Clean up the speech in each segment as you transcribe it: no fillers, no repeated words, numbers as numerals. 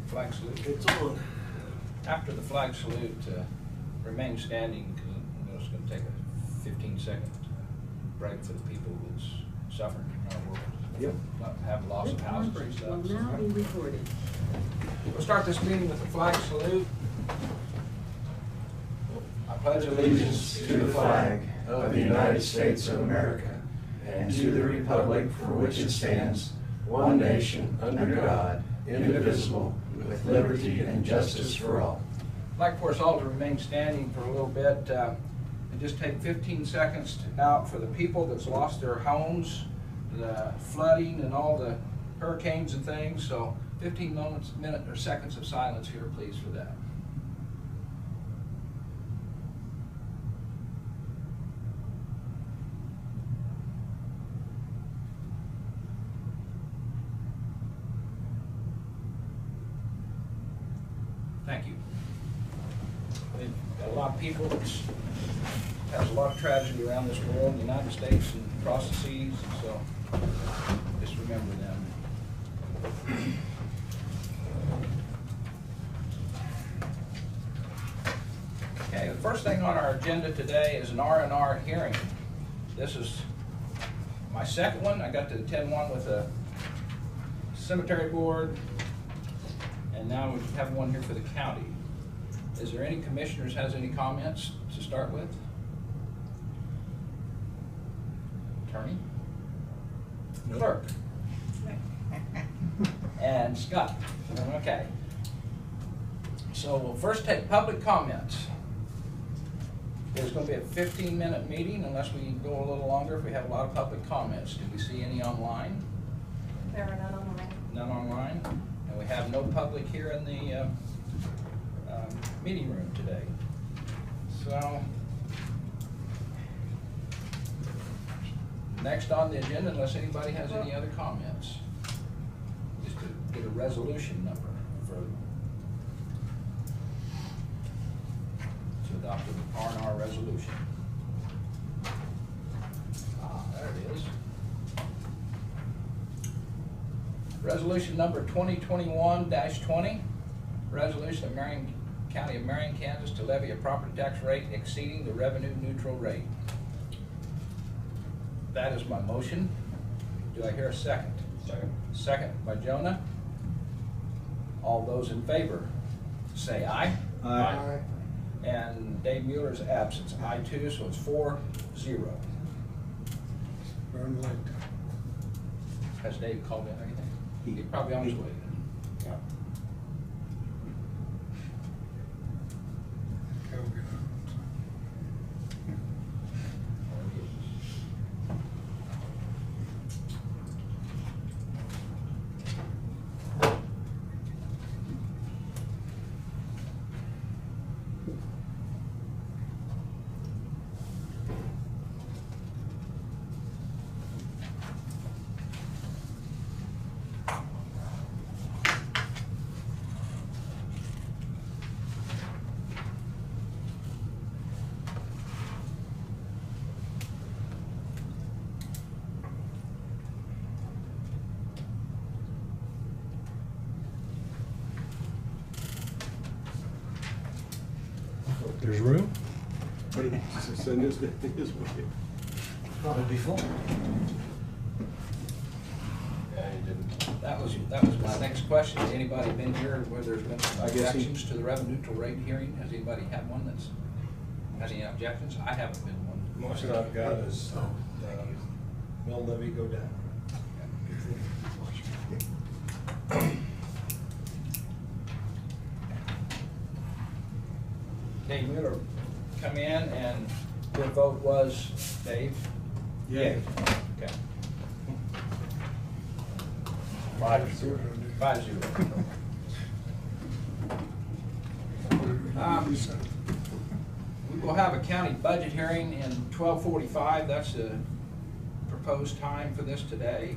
flag salute? It's on. After the flag salute, remain standing, because it's going to take a 15-second break for the people that's suffering in our world. Yep. Not have loss of houses and stuff. Will now be recorded. We'll start this meeting with the flag salute. I pledge Allegiance to the flag of the United States of America and to the republic for which it stands, one nation, under God, indivisible, with liberty and justice for all. I'd like for us all to remain standing for a little bit and just take 15 seconds out for the people that's lost their homes, the flooding and all the hurricanes and things. So 15 minutes or seconds of silence here, please, for that. Thank you. We've got a lot of people that's has a lot of tragedy around this world, in the United States and across the seas, so just remember them. Okay, the first thing on our agenda today is an Rnr hearing. This is my second one. I got to attend one with a cemetery board, and now we have one here for the county. Is there any commissioners has any comments to start with? Attorney? Clerk? And Scott? Okay. So we'll first take public comments. There's going to be a 15-minute meeting unless we go a little longer if we have a lot of public comments. Did we see any online? There are none online. None online? And we have no public here in the meeting room today. So, next on the agenda, unless anybody has any other comments, just to get a resolution number to adopt an Rnr resolution. There it is. Resolution number 2021-20, resolution of Marion County of Marion, Kansas to levy a property tax rate exceeding the revenue neutral rate. That is my motion. Do I hear a second? Second. Second by Jonah. All those in favor say aye. Aye. And Dave Mueller's absence, aye too, so it's 4-0. Burn light. Has Dave called in anything? He's probably on his way. Yeah. There's room? Send this way. Probably be full. Yeah, he didn't. That was my next question. Has anybody been here where there's been objections to the revenue neutral rate hearing? Has anybody had one that's has any objections? I haven't been one. Most that I've got is mill levy go down. Dave Mueller come in, and your vote was, Dave? Yay. Okay. 5-0. 5-0. We will have a county budget hearing in 12:45. That's the proposed time for this today.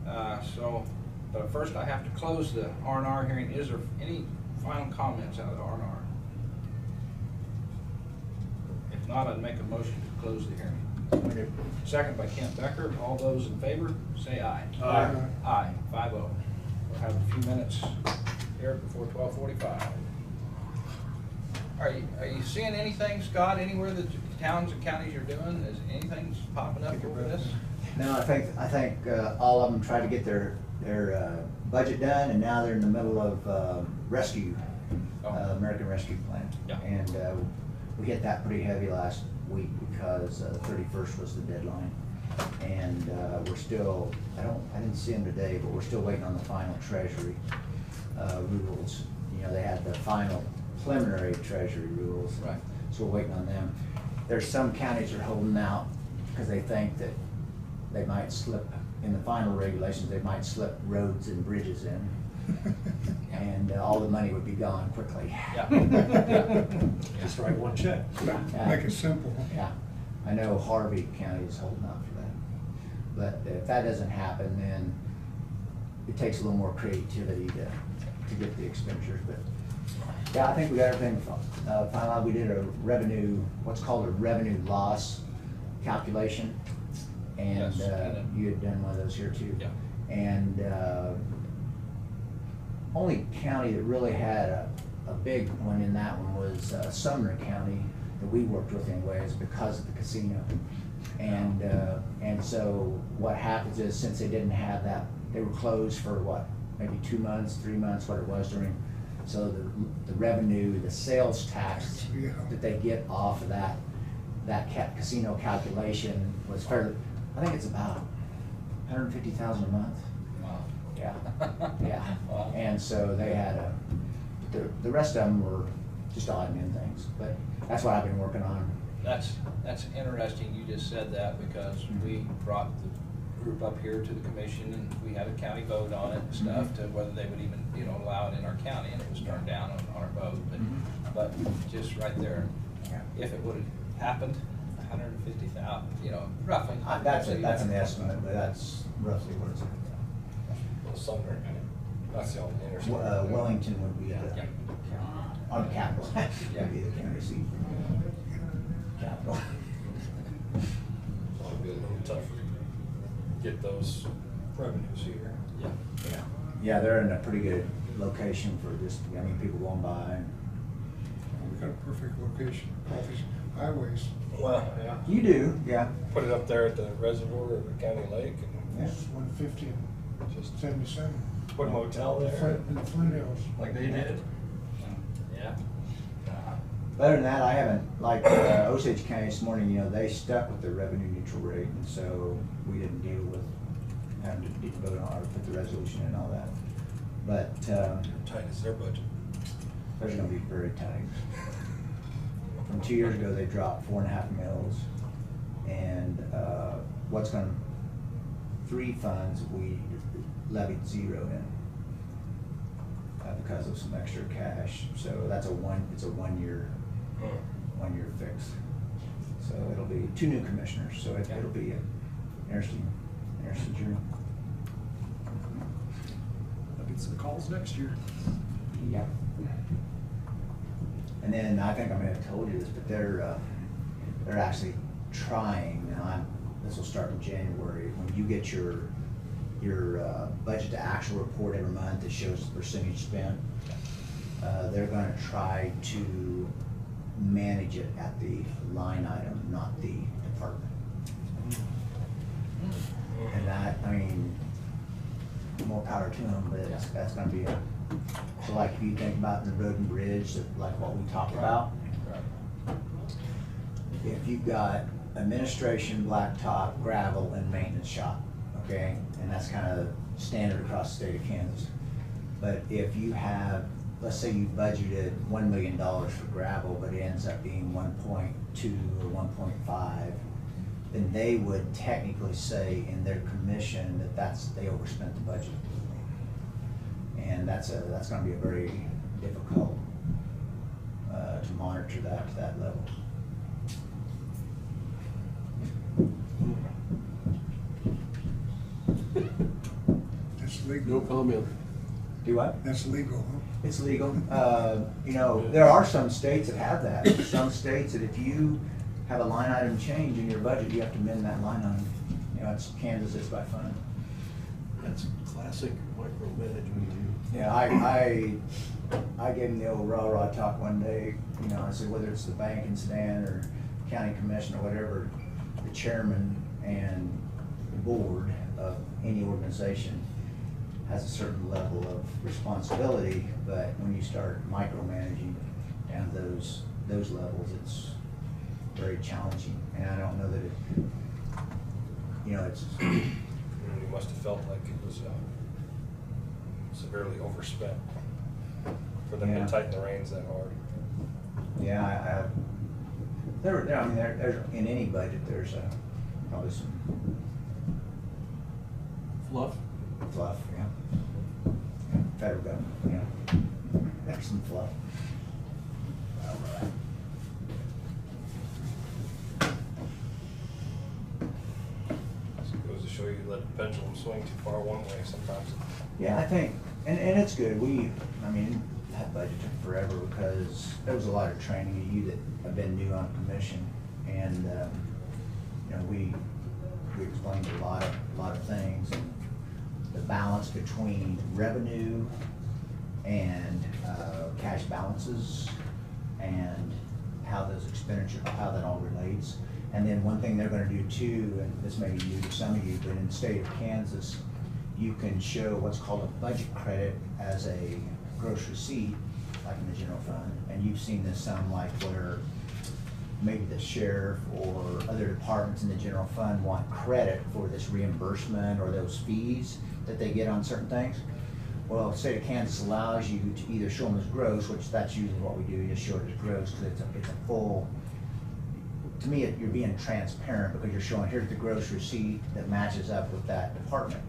But first I have to close the Rnr hearing. Is there any final comments out of the Rnr? If not, I'd make a motion to close the hearing. Okay. Second by Kent Becker. All those in favor, say aye. Aye. Aye, 5-0. We'll have a few minutes here before 12:45. Are you seeing anything, Scott, anywhere that towns and counties are doing? Is anything popping up over this? No, I think all of them tried to get their budget done, and now they're in the middle of rescue, American Rescue Plan. Yeah. And we hit that pretty heavy last week because the 31st was the deadline. And we're still, I didn't see them today, but we're still waiting on the final Treasury rules. You know, they had the final preliminary Treasury rules. Right. So we're waiting on them. There's some counties are holding out because they think that they might slip, in the final regulations, they might slip roads and bridges in. And all the money would be gone quickly. Yeah. Yeah. Just write one check. Yeah. Make it simple. Yeah, I know Harvey County is holding out for that. But if that doesn't happen, then it takes a little more creativity to get the expenditures. But yeah, I think we got everything finalized. We did a revenue, what's called a revenue loss calculation. And Yes. you had done one of those here too. Yeah. And only county that really had a big one in that one was Sumner County, that we worked with anyways, because of the casino. And so what happens is, since they didn't have that, they were closed for what, maybe 2 months, 3 months, what it was during. So the revenue, the sales tax Yeah. that they get off of that casino calculation was fairly, I think it's about $150,000 a month. Wow. Yeah, yeah. Wow. And so they had the rest of them were just admin things, but that's what I've been working on. That's interesting you just said that, because we brought the group up here to the commission and we had a county vote on it and stuff, to whether they would even, allow it in our county, and it was turned down on our vote. But just right there, Yeah. if it would have happened, 150,000, roughly. That's an estimate, but that's roughly what it's. Well, Sumner, that's the only interstate. Wellington would be the Yeah. county, on the capital, Yeah. would be the county seat. Capital. So it'll be a little tougher to get those revenues here. Yeah. Yeah, yeah, they're in a pretty good location for just, people going by. We got a perfect location, all these highways. Well, yeah. You do, yeah. Put it up there at the reservoir of the county lake and It's 150 and just 77. put a motel there, In the Flint Hills. like they did. Yeah. Other than that, I haven't, like, Osage County this morning, they stuck with the revenue neutral rate, and so we didn't deal with having to vote on or put the resolution and all that. But, How tight is their budget? they're gonna be very tight. From 2 years ago, they dropped 4.5 mils, and, three funds, we levied 0 in. Because of some extra cash, so it's a 1 year fix. So it'll be 2 new commissioners, so it'll be an interesting journey. I'll get some calls next year. Yeah. And then, I think I may have told you this, but they're actually trying, now this will start in January, when you get your budget to actual report every month that shows the percentage spent, they're gonna try to manage it at the line item, not the department. And that, more power to them, but that's gonna be so like if you think about the road and bridge, like what we talked about, if you've got administration, blacktop, gravel, and maintenance shop, okay? And that's kind of standard across the state of Kansas. But if you have, let's say you budgeted $1 million for gravel, but it ends up being 1.2 or 1.5, then they would technically say in their commission that they overspent the budget. And that's gonna be a very difficult to monitor that to that level. That's legal. No comment. Do what? That's legal, huh? It's legal. There are some states that have that. Some states that if you have a line item change in your budget, you have to amend that line item. It's Kansas, it's by fund. That's classic micromanagement. Yeah, I gave him the old rah-rah talk one day, you know, I said, whether it's the bank incident or county commission or whatever, the chairman and the board of any organization has a certain level of responsibility, but when you start micromanaging down to those levels, it's very challenging. And I don't know that it, you know, it's, You must have felt like it was severely overspent for them Yeah. to tighten the reins that hard. yeah, I mean, there's, in any budget, there's probably some Fluff? fluff, yeah. Yeah, federal government, yeah. There's some fluff. It goes to show you let the pendulum swing too far one way sometimes. Yeah, I think, and it's good, I mean, that budget took forever because there was a lot of training of you that have been new on commission. And, you know, we explained a lot of things, and the balance between revenue and cash balances and how those expenditures, how that all relates. And then one thing they're gonna do too, and this may be new to some of you, but in the state of Kansas, you can show what's called a budget credit as a gross receipt, like in the general fund. And you've seen this some, like where maybe the sheriff or other departments in the general fund want credit for this reimbursement or those fees that they get on certain things. Well, the state of Kansas allows you to either show them as gross, which that's usually what we do, you just show it as gross, because it's a full, to me, you're being transparent because you're showing, here's the gross receipt that matches up with that department.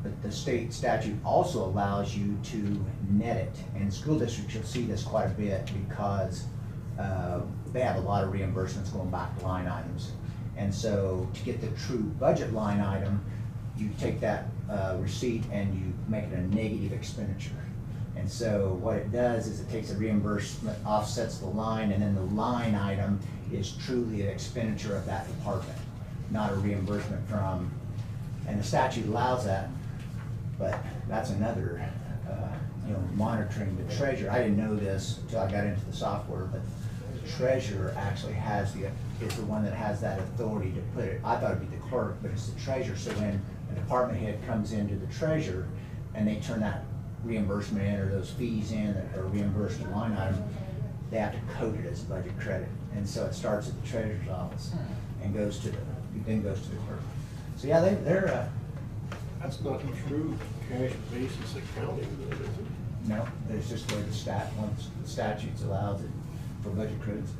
But the state statute also allows you to net it, and school districts, you'll see this quite a bit because they have a lot of reimbursements going back to line items. And so to get the true budget line item, you take that receipt and you make it a negative expenditure. And so what it does is it takes a reimbursement, offsets the line, and then the line item is truly an expenditure of that department, not a reimbursement from, and the statute allows that, but that's another, you know, monitoring the treasurer. I didn't know this until I got into the software, but the treasurer actually is the one that has that authority to put it. I thought it'd be the clerk, but it's the treasurer. So when a department head comes into the treasurer and they turn that reimbursement in or those fees in that are reimbursed in line item, they have to code it as a budget credit. And so it starts at the treasurer's office and then goes to the clerk. So yeah, they're That's not true cash basis accounting, though, is it? no, it's just where once the statutes allows it for budget credits.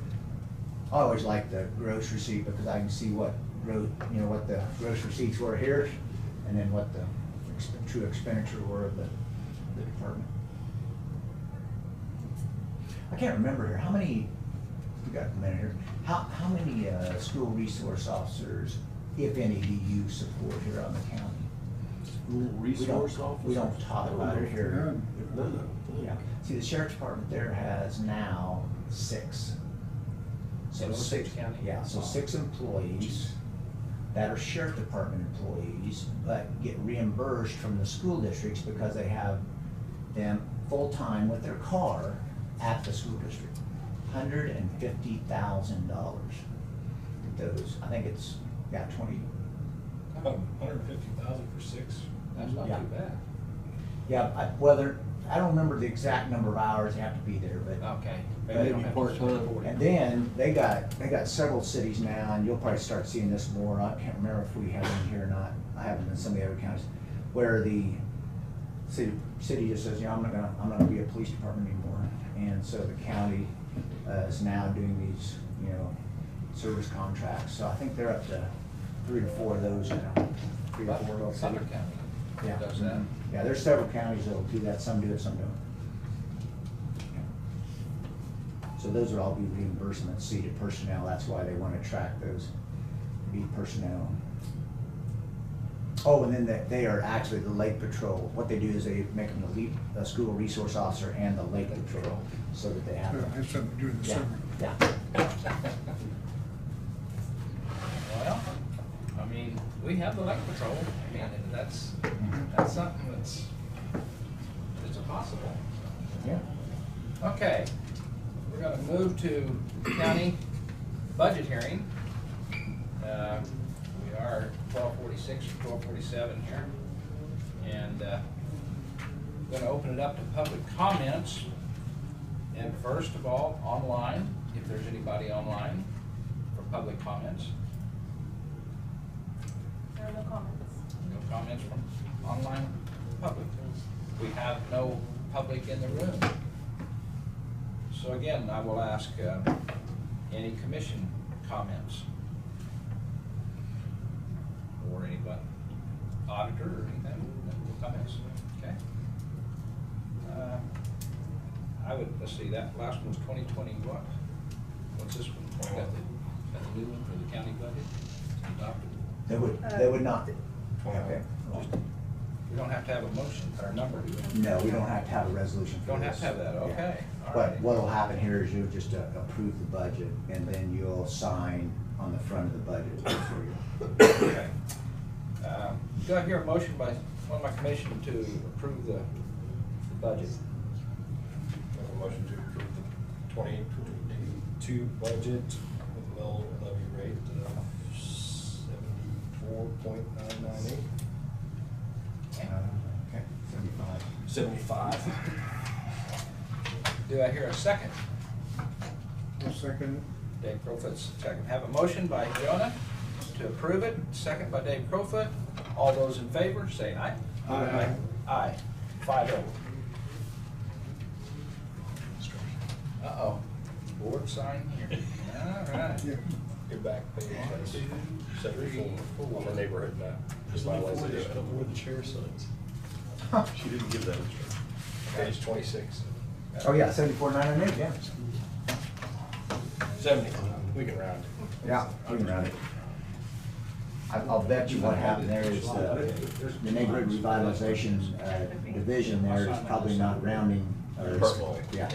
I always like the gross receipt because I can see what the gross receipts were here, and then what the true expenditure were of the department. I can't remember here, how many, we got a minute here, how many school resource officers, if any, do you support here on the county? School resource officer? We don't talk about it here. None. Yeah, see, the sheriff's department there has now 6. So In Osage County? Yeah, so 6 employees that are sheriff department employees, but get reimbursed from the school districts because they have them full-time with their car at the school district. $150,000. Those, I think it's, 20. 150,000 for 6. That's not Yeah. too bad. Yeah, I don't remember the exact number of hours they have to be there, but. Okay. Maybe They don't have to part-time. support it. And then they got several cities now, and you'll probably start seeing this more. I can't remember if we have them here or not. I have them in some of the other counties, where the city just says, I'm not gonna be a police department anymore. And so the county is now doing these, service contracts. So I think they're up to 3 or 4 of those now. 3 or 4 of those. Suffolk County Yeah. does that. Yeah, there's several counties that'll do that. Some do it, some don't. So those will all be reimbursements, seated personnel. That's why they want to track those, be personnel. Oh, and then they are actually the lake patrol. What they do is they make them a school resource officer and the lake patrol, so that they have. Yeah, I have something to do with the Yeah, summer. yeah. Well, I mean, we have the lake patrol. I mean, that's something that's a possible. Yeah. Okay, we're gonna move to county budget hearing. We are 12:46 or 12:47 here. And we're gonna open it up to public comments. And first of all, online, if there's anybody online for public comments. There are no comments. No comments from online public. We have no public in the room. So again, I will ask any commission comments. Or anybody, auditor or anything, no comments, okay? I would, let's see, that last one was 2020 what? What's this one? Got the new one for the county budget adopted? They would not. Okay. We don't have to have a motion or a number, do we? No, we don't have to have a resolution for Don't have this. to have that, Yeah. okay. All But right. what'll happen here is you'll just approve the budget, and then you'll sign on the front of the budget for you. Okay. Do I hear a motion by one of my commission to approve the budget? Make a motion to approve the 2022 budget with mill levy rate of 74.998. Okay, 75. 75. Do I hear a second? I'll second Dave Crowfoot's second. Have a motion by Jonah to approve it, second by Dave Crowfoot. All those in favor, say aye. Aye. Aye. 5-0. Uh-oh. Board sign here. All right. it. Your back page has 74 on the neighborhood map. Just I my don't last know where the chair signs. She didn't give that instruction. Page 26. Oh, yeah, 74,908, yeah. 70. We can round it. Yeah, we can round it. I'll bet you what happened there is the neighborhood revitalization division there is probably not rounding. or- Purple. Yeah.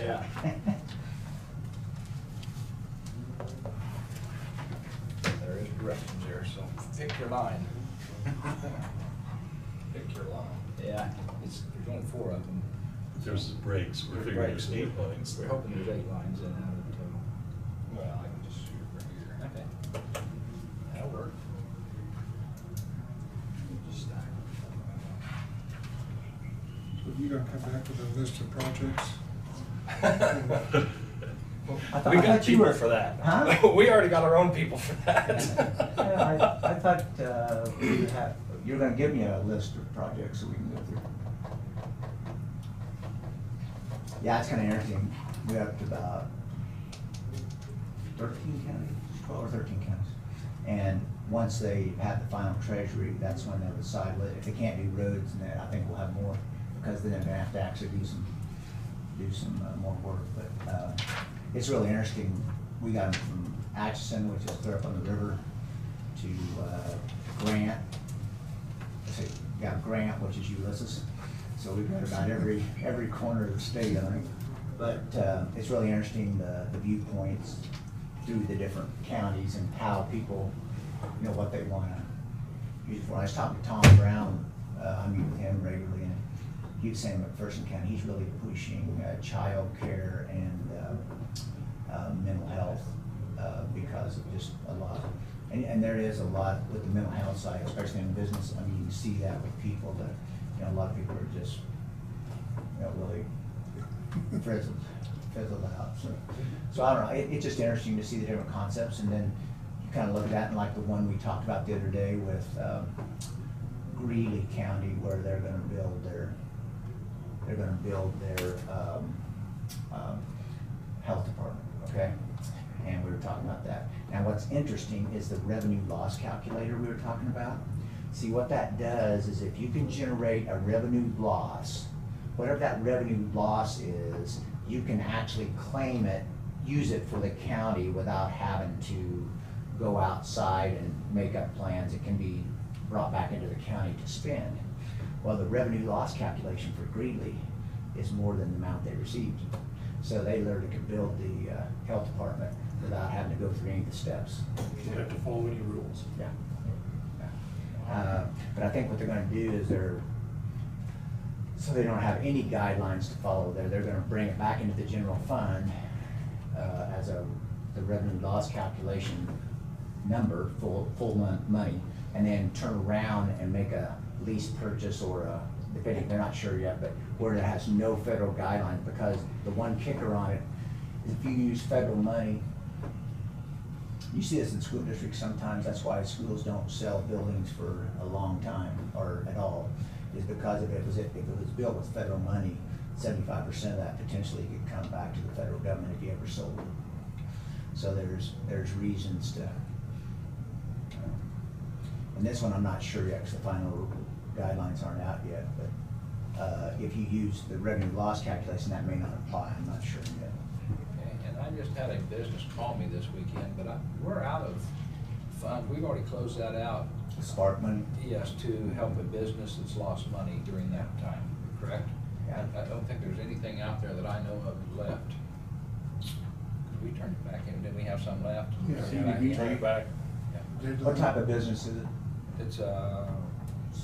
There is directions there, so pick your line. Pick your line. Yeah, there's only 4 of them. There's breaks, we're figuring Breaks. there's 8 lines We're there. hoping there's 8 lines in out of the total. Well, I can just shoot it right here. Okay. That'll work. Just stack So you gonna come back with a list of projects? them. I thought- We I got thought you people were- for that. Huh? We already got our own people for that. Yeah, I thought you were gonna give me a list of projects so we can go through. Yeah, it's kinda interesting. We're up to about 13 counties, 12 or 13 counties. And once they have the final treasury, that's when they'll decide whether, if they can't do roads, and then I think we'll have more, because then they're gonna have to actually do some more work. But it's really interesting. We got them from Atchison, which is clear up on the river, to Grant. Grant, which is Ulysses. So we've got about every corner of the state on it. But it's really interesting, the viewpoints through the different counties and how people, what they want to use. When I was talking to Tom Brown, I meet with him regularly, and he was saying McPherson County, he's really pushing child care and mental health because of just a lot. And there is a lot with the mental health side, especially in business. I mean, you can see that with people that, a lot of people are just, really fizzled out. So I don't know, it's just interesting to see the different concepts, and then you kind of look at that, and like the one we talked about the other day with Greeley County, where they're gonna build their health department, okay? And we were talking about that. Now, what's interesting is the revenue loss calculator we were talking about. See, what that does is if you can generate a revenue loss, whatever that revenue loss is, you can actually claim it, use it for the county without having to go outside and make up plans. It can be brought back into the county to spend. Well, the revenue loss calculation for Greeley is more than the amount they received. So they literally could build the health department without having to go through any of the steps. You don't have to follow any rules. Yeah. But I think what they're gonna do is So they don't have any guidelines to follow there. They're gonna bring it back into the general fund, as the revenue loss calculation number, full money, and then turn around and make a lease purchase or a, depending, they're not sure yet, but where it has no federal guidelines, because the one kicker on it is if you use federal money, you see this in school districts sometimes, that's why schools don't sell buildings for a long time or at all, is because if it was built with federal money, 75% of that potentially could come back to the federal government if you ever sold it. So there's reasons to, and this one I'm not sure yet, because the final guidelines aren't out yet, but if you use the revenue loss calculation, that may not apply, I'm not sure yet. Okay, and I just had a business call me this weekend, but we're out of funds. We've already closed that out. Spark money? Yes, to help a business that's lost money during that time, correct? Yeah. I don't think there's anything out there that I know of left. We turned it back in, didn't we have some left? Yeah, Yeah. Turn it back. Yeah. What type of business is it? It's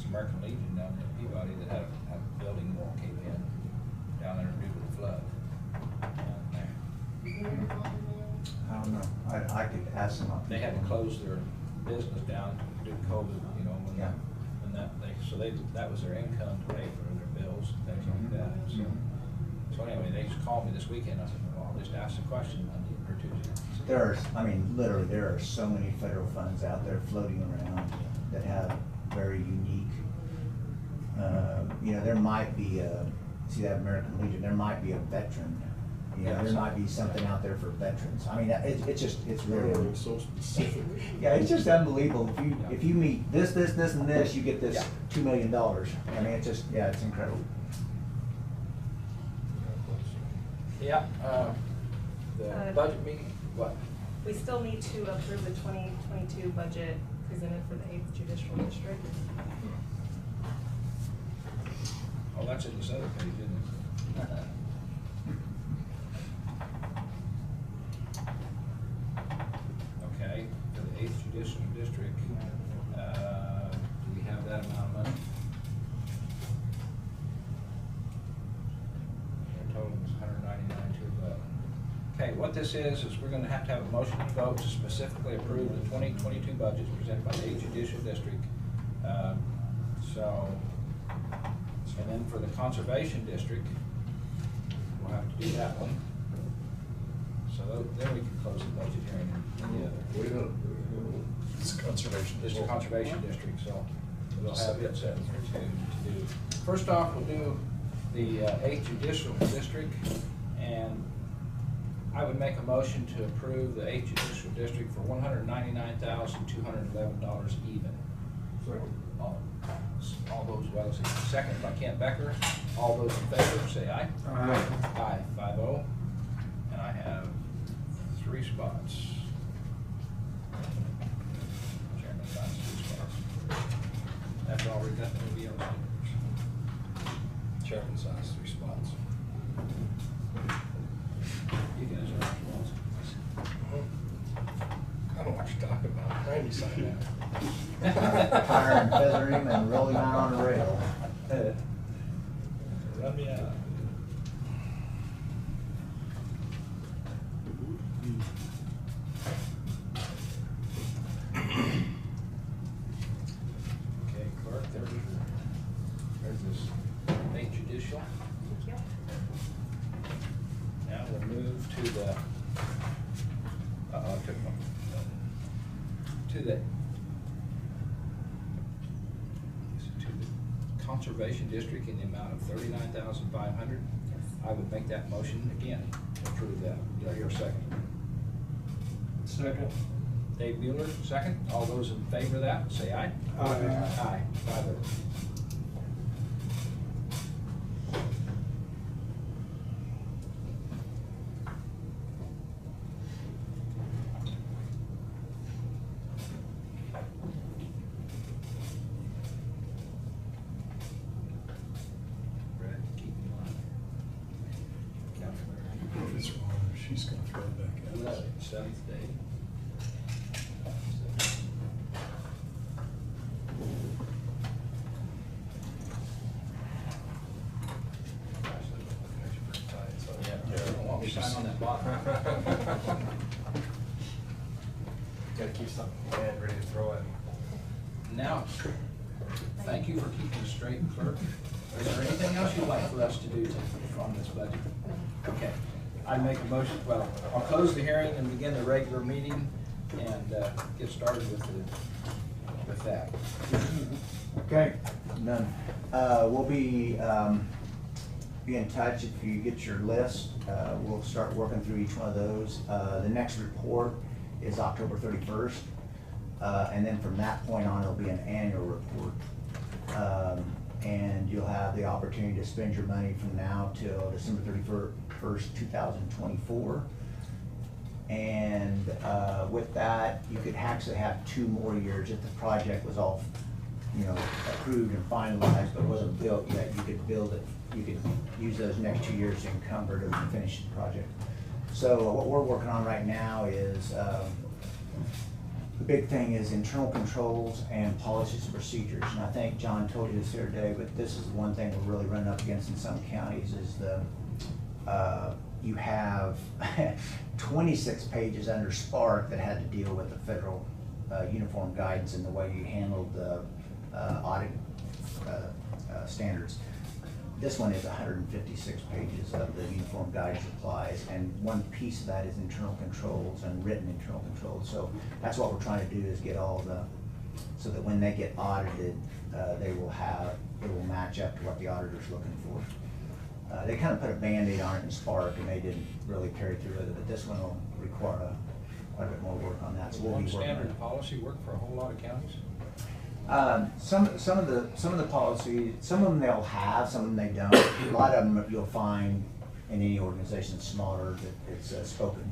American Legion down in Peabody that had a building wall cave in down there due to the flood. I don't know, I could ask them. They had to close their business down due to COVID, you know, Yeah. when that was their income to pay for their bills and things like that, so. So anyway, they just called me this weekend, I said, well, I'll just ask the question Monday or Tuesday. Literally, there are so many federal funds out there floating around that have very unique, there might be see that American Legion, there might be a veteran, there might be something out there for veterans. I mean, it's really. Everything's so specific. Yeah, it's just unbelievable. If you meet this, and this, you get this Yeah. $2 million. I mean, it's incredible. Yeah, the budget meeting, what? We still need to approve the 2022 budget presented for the 8th Judicial District. Oh, that's in this other page, isn't it? Okay, for the 8th Judicial District, do we have that amount of money? Their total is $199,211. Okay, what this is we're gonna have to have a motion to vote to specifically approve the 2022 budget presented by the 8th Judicial District. And then for the Conservation District, we'll have to do that one. So then we can close the budget hearing together. It's conservation. This is the Conservation District, so we'll have it set to do. First off, we'll do the 8th Judicial District, and I would make a motion to approve the 8th Judicial District for $199,211 even. All those, well, second by Kent Becker. All those in favor, say aye. Aye. Aye, 5-0. And I have 3 spots. Chairman signs 3 spots. That's all we've got, nobody else. Chairman signs 3 spots. You guys are responsible. I don't know what you're talking about. Randy signed that. Tire and feather him and roll him out on a rail. Run me out. Okay, clerk, there's this 8th Judicial. Thank you. Now we'll move to the, Conservation District in the amount of $39,500. I would make that motion again to approve that. Do I hear a second? Second. Dave Bueller, second. All those in favor of that, say aye. Aye. Aye, 5-0. Brad, keep in mind. If it's wrong, she's gonna throw it back at us. 7th day. you sign on that bottom. Gotta keep something in hand, ready to throw it. Now, thank you for keeping us straight, clerk. Is there anything else you'd like for us to do on this budget? Okay, I make a motion, well, I'll close the hearing and begin the regular meeting and get started with that. Okay, none. We'll be in touch if you get your list. We'll start working through each one of those. The next report is October 31st. And then from that point on, it'll be an annual report. And you'll have the opportunity to spend your money from now till December 31st, 2024. And with that, you could actually have 2 more years if the project was all, approved and finalized, but wasn't built yet. You could build it. You could use those next 2 years to encumber to finish the project. So what we're working on right now is the big thing is internal controls and policies and procedures. And I think John told you this the other day, but this is one thing we're really running up against in some counties is you have 26 pages under Spark that had to deal with the federal uniform guidance and the way you handled the audit standards. This one is 156 pages of the uniform guidance applies, and one piece of that is internal controls and written internal controls. So that's what we're trying to do is get all so that when they get audited, it will match up to what the auditor's looking for. They kind of put a Band-Aid on it in Spark, and they didn't really carry through with it, but this one will require quite a bit more work on that. So we'll be working on it. Standard policy work for a whole lot of counties? Some of the policies, some of them they'll have, some of them they don't. A lot of them you'll find in any organization that's smaller that it's spoken.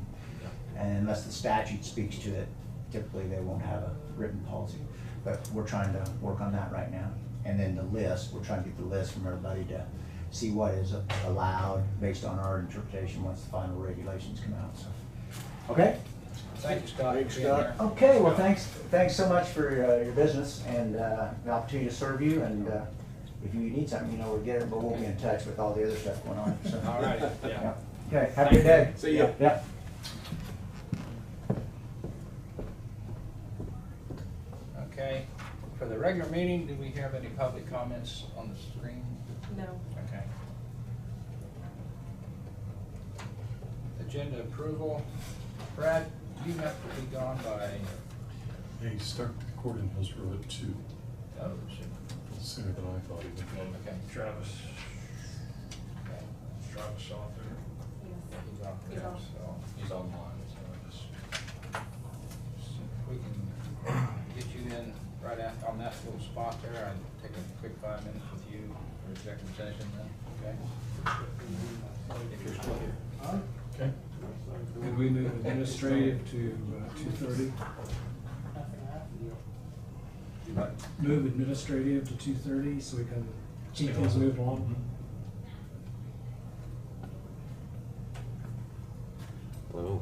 And unless the statute speaks to it, typically they won't have a written policy. But we're trying to work on that right now. And then the list, we're trying to get the list from everybody to see what is allowed based on our interpretation once the final regulations come out. So, okay? Thank you, Scott. Thanks, for being Scott. here. Okay, well, thanks so much for your business and the opportunity to serve you. And if you need something, we'll get it, but we'll be in touch with all the other stuff going on. So. All right, yeah. Okay, have a good day. See ya. Yeah. Okay, for the regular meeting, do we have any public comments on the screen? No. Okay. Agenda approval. Brad, you have to be gone by, Yeah, he started the court in Hillsborough at 2, oh, shit. sooner than I thought he would. Okay. Travis. Okay. Travis off there. He's off He's there, off. so He's online, so I just. we can get you in right after, on that little spot there. I'd take a quick 5 minutes with you for executive session then, okay? If you're still here. Okay. Could we move administrative to 2:30? But Move administrative to 2:30 so we can keep things moving along? Hello.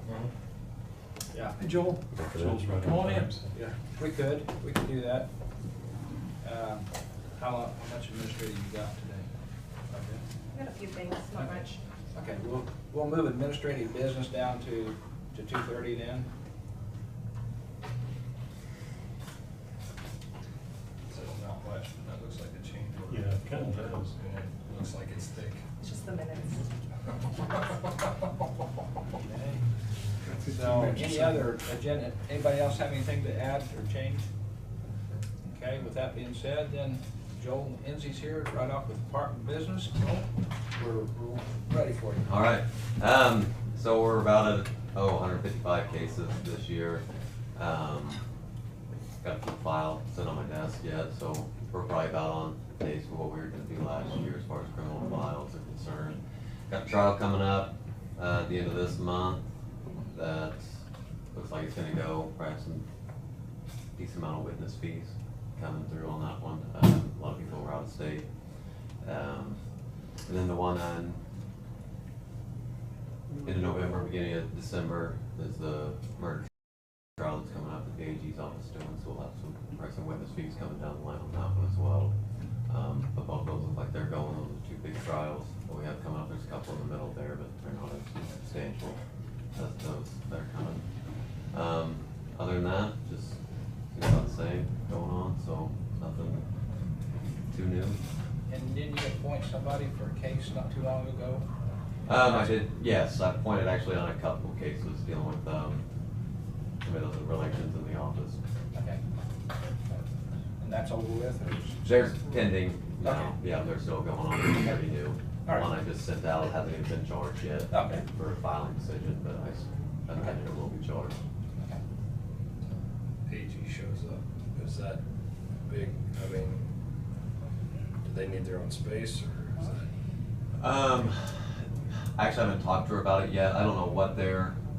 yeah, Hey, Joel. Joel's right Come on in. time, so- yeah, we could do that. How much administrative you got today? Okay. I got a few things, not Okay. much. Okay, we'll move administrative business down to 2:30 then. It says not much, but that looks like a change order. Yeah, it kind of does. And it looks like it's thick. It's just the minutes. Okay. So, any other agenda, anybody else have anything to add or change? Okay, with that being said, then Joel Enzi's here, right off with Department of Business. We're ready for you. All right. So we're about at 155 cases this year. Got a few files sitting on my desk yet, so we're probably about on pace with what we were going to do last year as far as criminal files are concerned. Got a trial coming up at the end of this month that looks like it's going to go. Probably have some decent amount of witness fees coming through on that one. A lot of people were out of state. And then the one on end of November, beginning of December is the murder trial that's coming up at the AG's office doing, so we'll have some witness fees coming down the line on that one as well. But both those look like they're going, those are two big trials. What we have coming up, there's a couple in the middle there, but they're not as substantial as those that are coming. Other than that, just about the same going on, so nothing too new. And didn't you appoint somebody for a case not too long ago? I did, yes, I pointed actually on a couple of cases dealing with, some of those relations in the office. Okay. And that's over with, or? There's pending, Okay. yeah, they're still going on, it's pretty new. All right. One I just sent out hasn't even been charged yet. Okay. For a filing decision, but I imagine it will be charged. Okay. AG shows up, is that big, I mean, do they need their own space, or is that? I actually haven't talked to her about it yet. I don't know what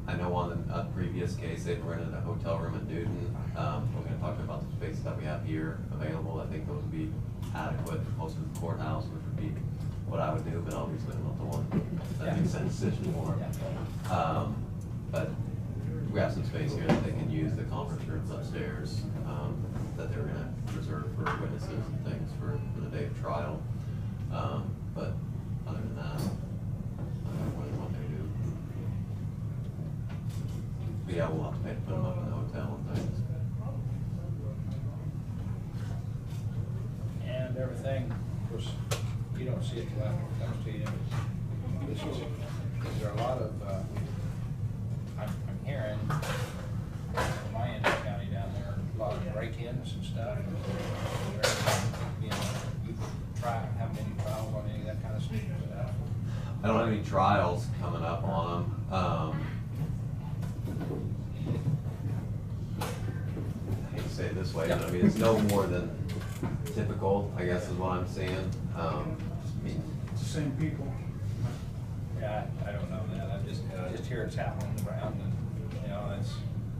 I know on a previous case, they've rented a hotel room in Newton. We're gonna talk about the space that we have here available. I think those would be adequate, close to the courthouse, which would be what I would do, but obviously I'm not the one that makes that decision for. But we have some space here that they can use, the conference rooms upstairs, that they're gonna reserve for witnesses and things for the day of trial. But other than that, I don't know what they do. But yeah, we'll have to pay to put them up in the hotel and things. And everything, of course, you don't see it till after it comes to you. Is there a lot of, I'm hearing from my end of the county down there, a lot of break-ins and stuff. You know, you have any trials on any of that kind of stuff? I don't have any trials coming up on them. I hate to say it this way, but I mean, it's no more than typical, I guess is what I'm seeing. I mean, It's the same people. Yeah, I don't know that. I just hear it's happening around, and, you know, it's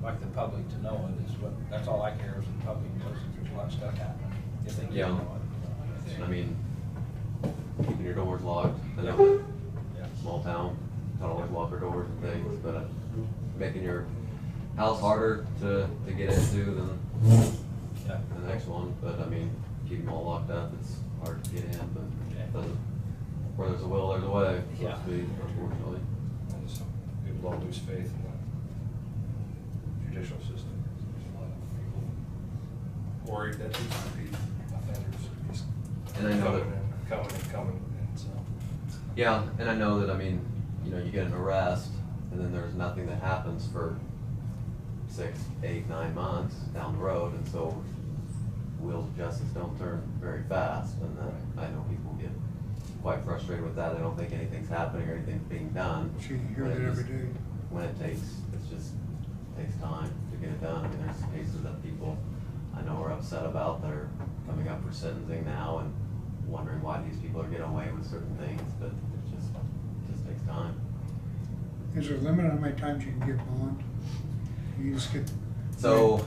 like the public to know it is what, that's all I care is the public knows that there's a lot of stuff happening. If they Yeah. can know it. I mean, keeping your doors locked. I know that small town, don't always lock their doors and things, but making your house harder to get into than the next one. But I mean, keep them all locked up, it's hard to get in, but it doesn't, where there's a will, there's a way, so to speak, unfortunately. I just, people don't lose faith in the judicial system. There's a lot of people worried that these repeat offenders are just And I know that, coming, and so. yeah, and I know that, I mean, you know, you get an arrest, and then there's nothing that happens for 6, 8, 9 months down the road, and so wheels of justice don't turn very fast, and then I know people get quite frustrated with that. They don't think anything's happening or anything's being done. So you hear that every day. When it takes time to get it done. I mean, there's cases that people I know are upset about that are coming up for sentencing now and wondering why these people are getting away with certain things, but it just takes time. Is there a limit on how many times you can get bond? You just get. So,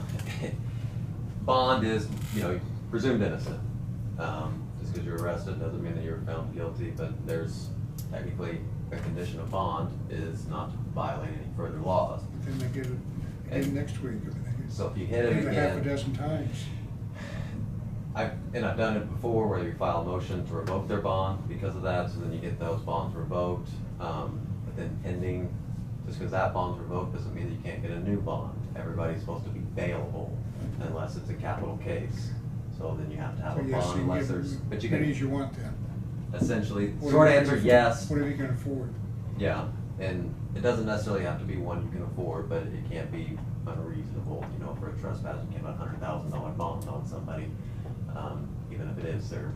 bond is, you know, presumed innocent. Just because you're arrested doesn't mean that you're found guilty, but there's technically a condition of bond is not to violate any further laws. Then they get it again next week. So if you hit it Half a again, dozen times. I've done it before where you file a motion to revoke their bond because of that, so then you get those bonds revoked. But then pending, just because that bond's revoked doesn't mean that you can't get a new bond. Everybody's supposed to be bailable unless it's a capital case. So then you have to have So a yes, bond you unless can there's, get but you many as can, you want then. essentially, What short are you answer, gonna- yes. What are you gonna afford? Yeah, and it doesn't necessarily have to be one you can afford, but it can't be unreasonable, you know, for a trespass, you can't put $100,000 bond on somebody, even if it is their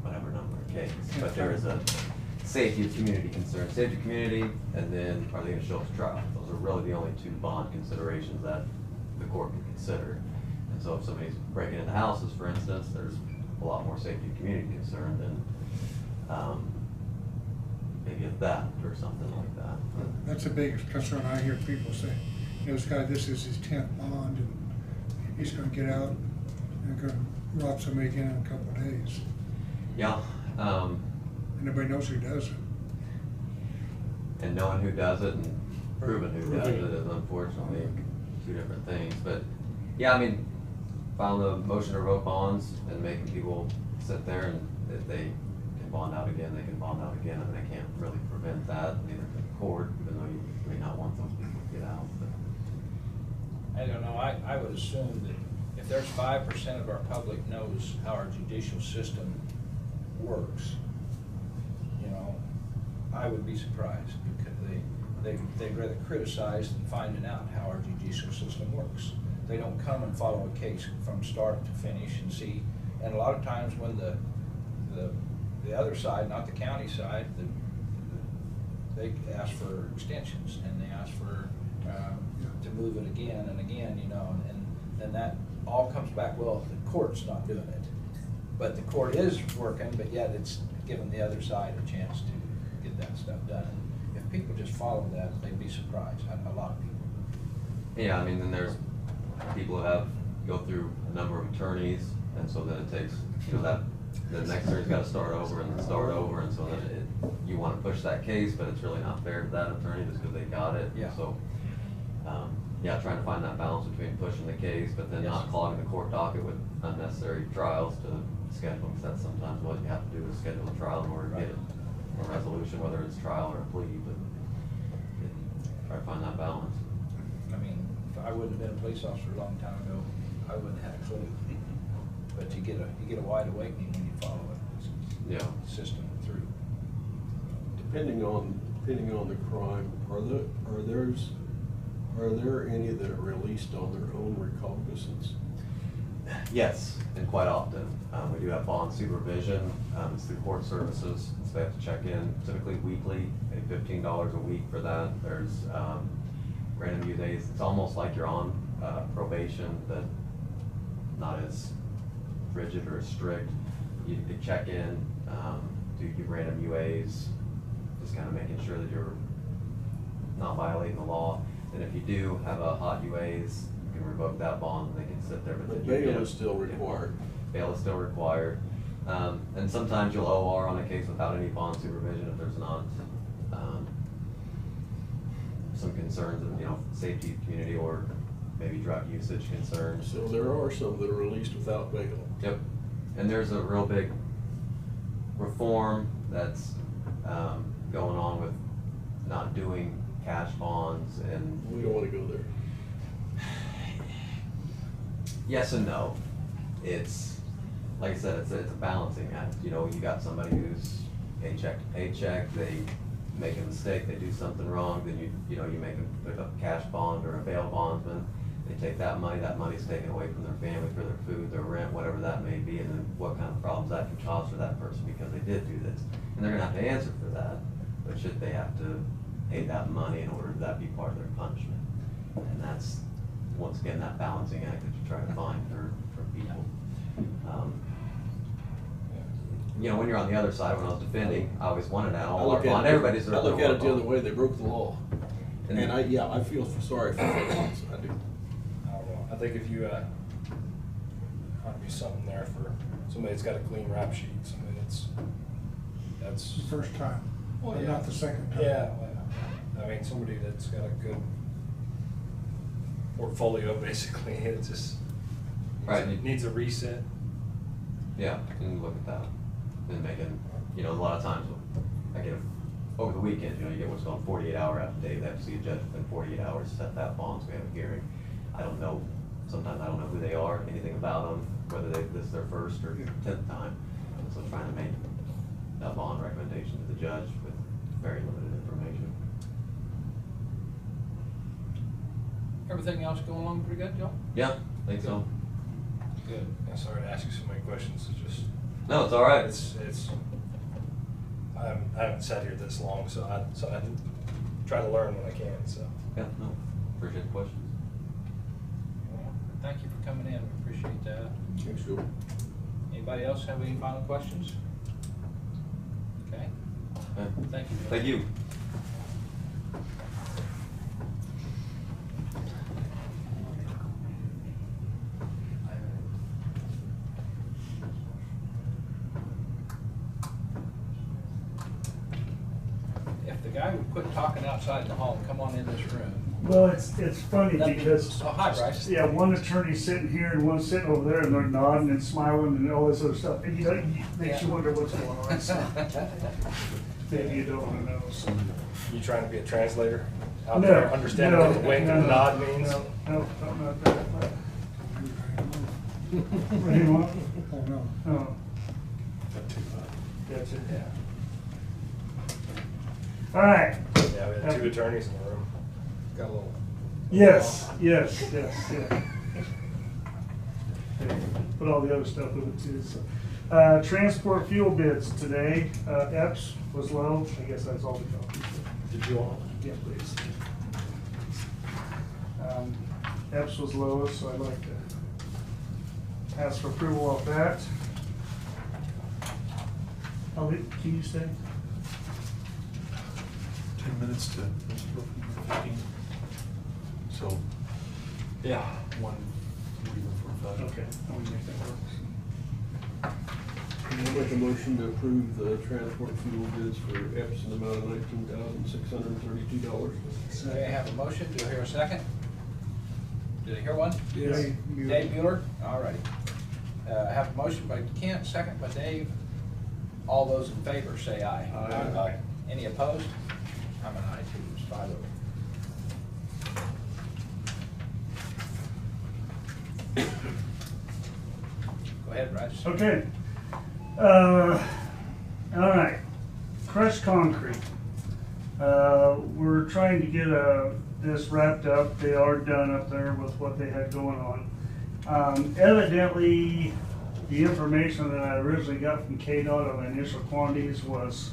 whatever number of case. But there is a safety of community concern, safety of community, and then are they gonna show up to trial? Those are really the only two bond considerations that the court can consider. And so if somebody's breaking into houses, for instance, there's a lot more safety of community concern than, maybe a theft or something like that. That's the biggest concern I hear people say. You know, this guy, this is his 10th bond, and he's gonna get out and gonna rob somebody again in a couple of days. Yeah, And nobody knows who does it. and knowing who does it and proving who does it is unfortunately two different things. But yeah, I mean, filing a motion to revoke bonds and making people sit there, and if they can bond out again, they can bond out again, and they can't really prevent that, neither can the court, even though you may not want those people to get out. But I don't know, I would assume that if there's 5% of our public knows how our judicial system works, you know, I would be surprised, because they'd rather criticize than finding out how our judicial system works. They don't come and follow a case from start to finish and see, and a lot of times when the other side, not the county side, they ask for extensions, and they ask for, to move it again and again, you know, and then that all comes back, well, the court's not doing it. But the court is working, but yet it's giving the other side a chance to get that stuff done. And if people just follow that, they'd be surprised, a lot of people. yeah, I mean, then there's people who go through a number of attorneys, and so then it takes, you know, that the next attorney's got to start over and then start over, and so then you want to push that case, but it's really not fair to that attorney just because they got it. Yeah. So, yeah, trying to find that balance between pushing the case, but then not clogging the court docket with unnecessary trials to schedule, because that's sometimes what you have to do, is schedule a trial in order to get a resolution, whether it's trial or a plea, but try to find that balance. I mean, if I wouldn't have been a police officer a long time ago, I wouldn't have a clue. But you get a wide awakening when you follow it, Yeah. system through. Depending on the crime, are there any that are released on their own recognizance? Yes, and quite often. We do have bond supervision. It's through court services, so they have to check in typically weekly, pay $15 a week for that. There's random view days. It's almost like you're on probation, but not as rigid or as strict. You check in, do your random UAs, just kind of making sure that you're not violating the law. And if you do have a hot UAs, you can revoke that bond and they can sit there. But bail is still required. Bail is still required. And sometimes you'll OR on a case without any bond supervision if there's not some concerns of, you know, safety, community, or maybe drug usage concerns. So there are some that are released without bail. Yep. And there's a real big reform that's going on with not doing cash bonds, and We don't want to go there. yes and no. It's, like I said, it's a balancing act. You know, you got somebody who's paycheck to paycheck, they make a mistake, they do something wrong, then you make them pick up a cash bond or a bail bondsman. They take that money's taken away from their family for their food, their rent, whatever that may be, and then what kind of problems that can cause for that person because they did do this. And they're gonna have to answer for that, but should they have to pay that money in order for that be part of their punishment? And that's, once again, that balancing act that you try to find for people. You know, when you're on the other side, when I was defending, I always wanted that all our bond, everybody deserves I look their at it the other bond. way, they broke the law. And- And I feel sorry for felons, I do. I don't know, I think if you, ought to be something there for somebody that's got a clean rap sheet, somebody that's. The first time, Well, but yeah. not the second time. Yeah, well, I mean, somebody that's got a good portfolio, basically, it just Right. needs a reset. Yeah, and look at that. And making, you know, a lot of times, I get, over the weekend, you know, you get what's called 48-hour affidavit. They have to see a judge within 48 hours to set that bond, so we have a hearing. I don't know, sometimes I don't know who they are, anything about them, whether this is their first or 10th time. So trying to make that bond recommendation to the judge with very limited information. Everything else going along pretty good, Joe? Yeah, I think so. Good. I'm sorry to ask you so many questions, it's just. No, it's all right. It's, I haven't sat here this long, so I try to learn when I can, so. Yeah, no, appreciate the questions. Thank you for coming in, we appreciate that. Sure. Anybody else have any final questions? Okay, Okay. thank you. Joe. Thank you. If the guy would quit talking outside the hall, come on in this room. Well, it's funny because, Oh, hi, Bryce. yeah, one attorney's sitting here and one's sitting over there and they're nodding and smiling and all this other stuff. And you know, it makes you wonder what's going on. So maybe you don't want to know. So. You trying to be a translator? Out No, there, understanding no, what the wink no, and the nod means? No, I'm not that. What do you want? Oh, no. Oh. That's it, yeah. All right. Yeah, we had two attorneys in the room. Got a little. Yes. Put all the other stuff with it too. So, transport fuel bids today. EPS was low. I guess that's all the copies. Did you all? Yeah, please. EPS was lowest, so I'd like to ask for approval of that. Can you stay? 10 minutes to 15. So, Yeah. 1:45. Okay, I'll make that work. I'll make a motion to approve the transport fuel bids for EPS in the amount of $19,632. Okay, I have a motion. Do I hear a second? Did I hear one? Yes. Dave Mueller? All righty. I have a motion by Kent, second by Dave. All those in favor say aye. Aye. Any opposed? I'm an aye too, it's 5-0. Go ahead, Bryce. Okay. All right. Crushed concrete. We're trying to get this wrapped up. They are done up there with what they had going on. Evidently, the information that I originally got from KDOT on the initial quantities was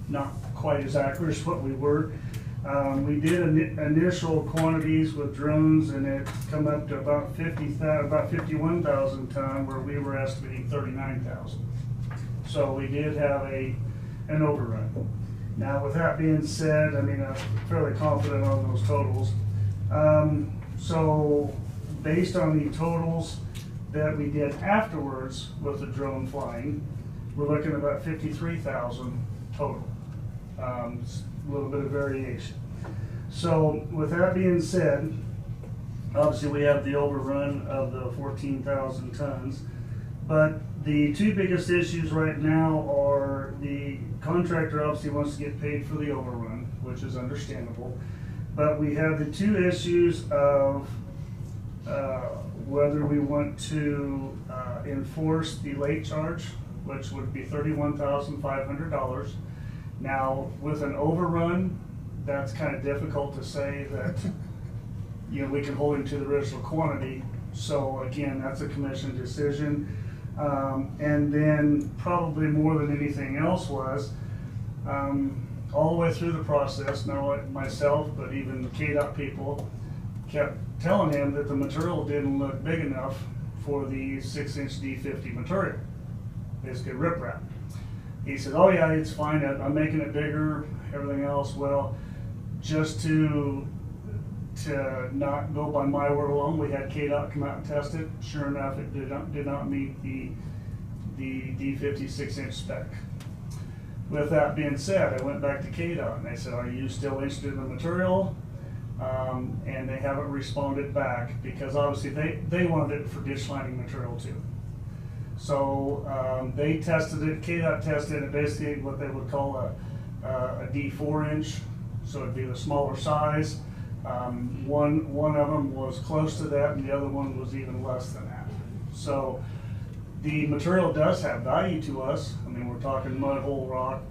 not quite as accurate as what we were. We did initial quantities with drones, and it come up to about 51,000 ton, where we were estimating 39,000. So we did have an overrun. Now, with that being said, I mean, I'm fairly confident on those totals. So based on the totals that we did afterwards with the drone flying, we're looking at about 53,000 total. A little bit of variation. So with that being said, obviously we have the overrun of the 14,000 tons, but the two biggest issues right now are the contractor obviously wants to get paid for the overrun, which is understandable, but we have the two issues of whether we want to enforce the late charge, which would be $31,500. Now, with an overrun, that's kind of difficult to say that, you know, we can hold him to the original quantity. So again, that's a commission decision. And then probably more than anything else was, all the way through the process, not only myself, but even the KDOT people kept telling him that the material didn't look big enough for the 6-inch D50 material, basically riprap. He said, oh yeah, it's fine, I'm making it bigger, everything else. Well, just to not go by my word alone, we had KDOT come out and test it. Sure enough, it did not meet the D50 6-inch spec. With that being said, I went back to KDOT and they said, are you still interested in the material? And they haven't responded back because obviously they wanted it for ditch lining material too. So they tested it, KDOT tested it, basically what they would call a D4-inch, so it'd be the smaller size. One of them was close to that and the other one was even less than that. So the material does have value to us. I mean, we're talking mud hole rock,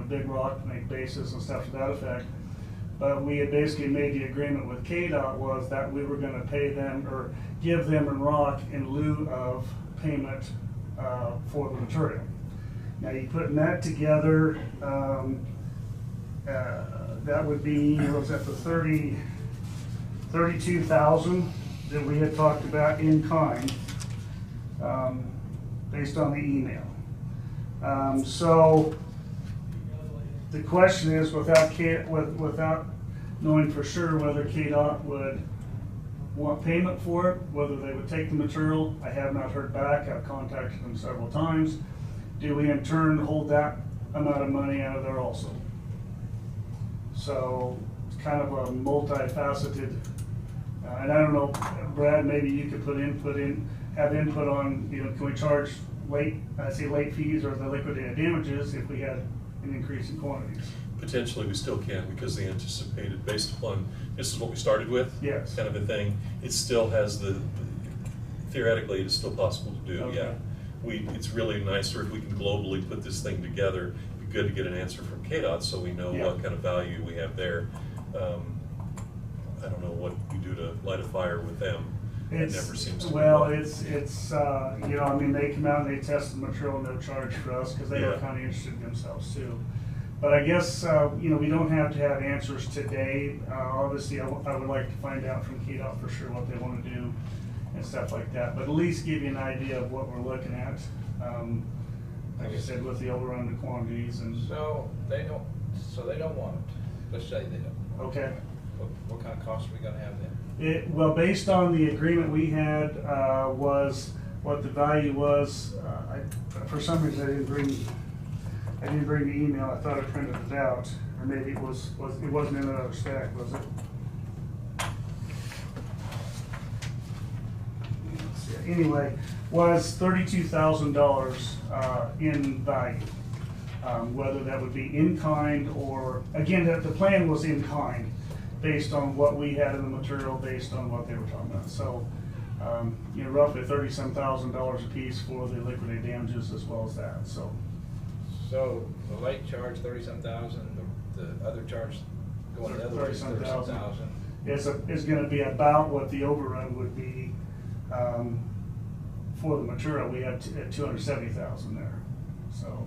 big rock, make bases and stuff to that effect. But we had basically made the agreement with KDOT was that we were going to pay them or give them in rock in lieu of payment for the material. Now you putting that together, that would be, what was that, the 32,000 that we had talked about in kind, based on the email. So the question is, without knowing for sure whether KDOT would want payment for it, whether they would take the material, I have not heard back. I've contacted them several times. Do we in turn hold that amount of money out of there also? So it's kind of a multifaceted, and I don't know, Brad, maybe you could have input on, you know, can we charge late fees or the liquidated damages if we had an increase in quantities? Potentially, we still can, because the anticipated, based upon, this is what we started with. Yes. Kind of a thing. It still has theoretically, it is still possible to do, Okay. yeah. It's really nicer if we can globally put this thing together. It'd be good to get an answer from KDOT so we know Yeah. what kind of value we have there. I don't know what we do to light a fire with them. It never seems to Well, work. it's, you know, I mean, they come out and they test the material, no charge for us, because they were Yeah. kind of interested in themselves too. But I guess, you know, we don't have to have answers today. Obviously, I would like to find out from KDOT for sure what they want to do and stuff like that, but at least give you an idea of what we're looking at. Like I said, with the overrun, the quantities and. So they don't want it. Let's say they don't. Okay. What kind of costs are we gonna have then? Well, based on the agreement we had, was what the value was. For some reason, I didn't bring the email. I thought I printed it out, or maybe it wasn't in another stack, was it? Let's see. Anyway, was $32,000 in value. Whether that would be in kind or, again, the plan was in kind, based on what we had in the material, based on what they were talking about. So, you know, roughly $30-some thousand a piece for the liquidated damages as well as that, so. So the late charge, 30-some thousand, the other charge going the other way, 30-some thousand. Is gonna be about what the overrun would be, for the material. We have 270,000 there, so.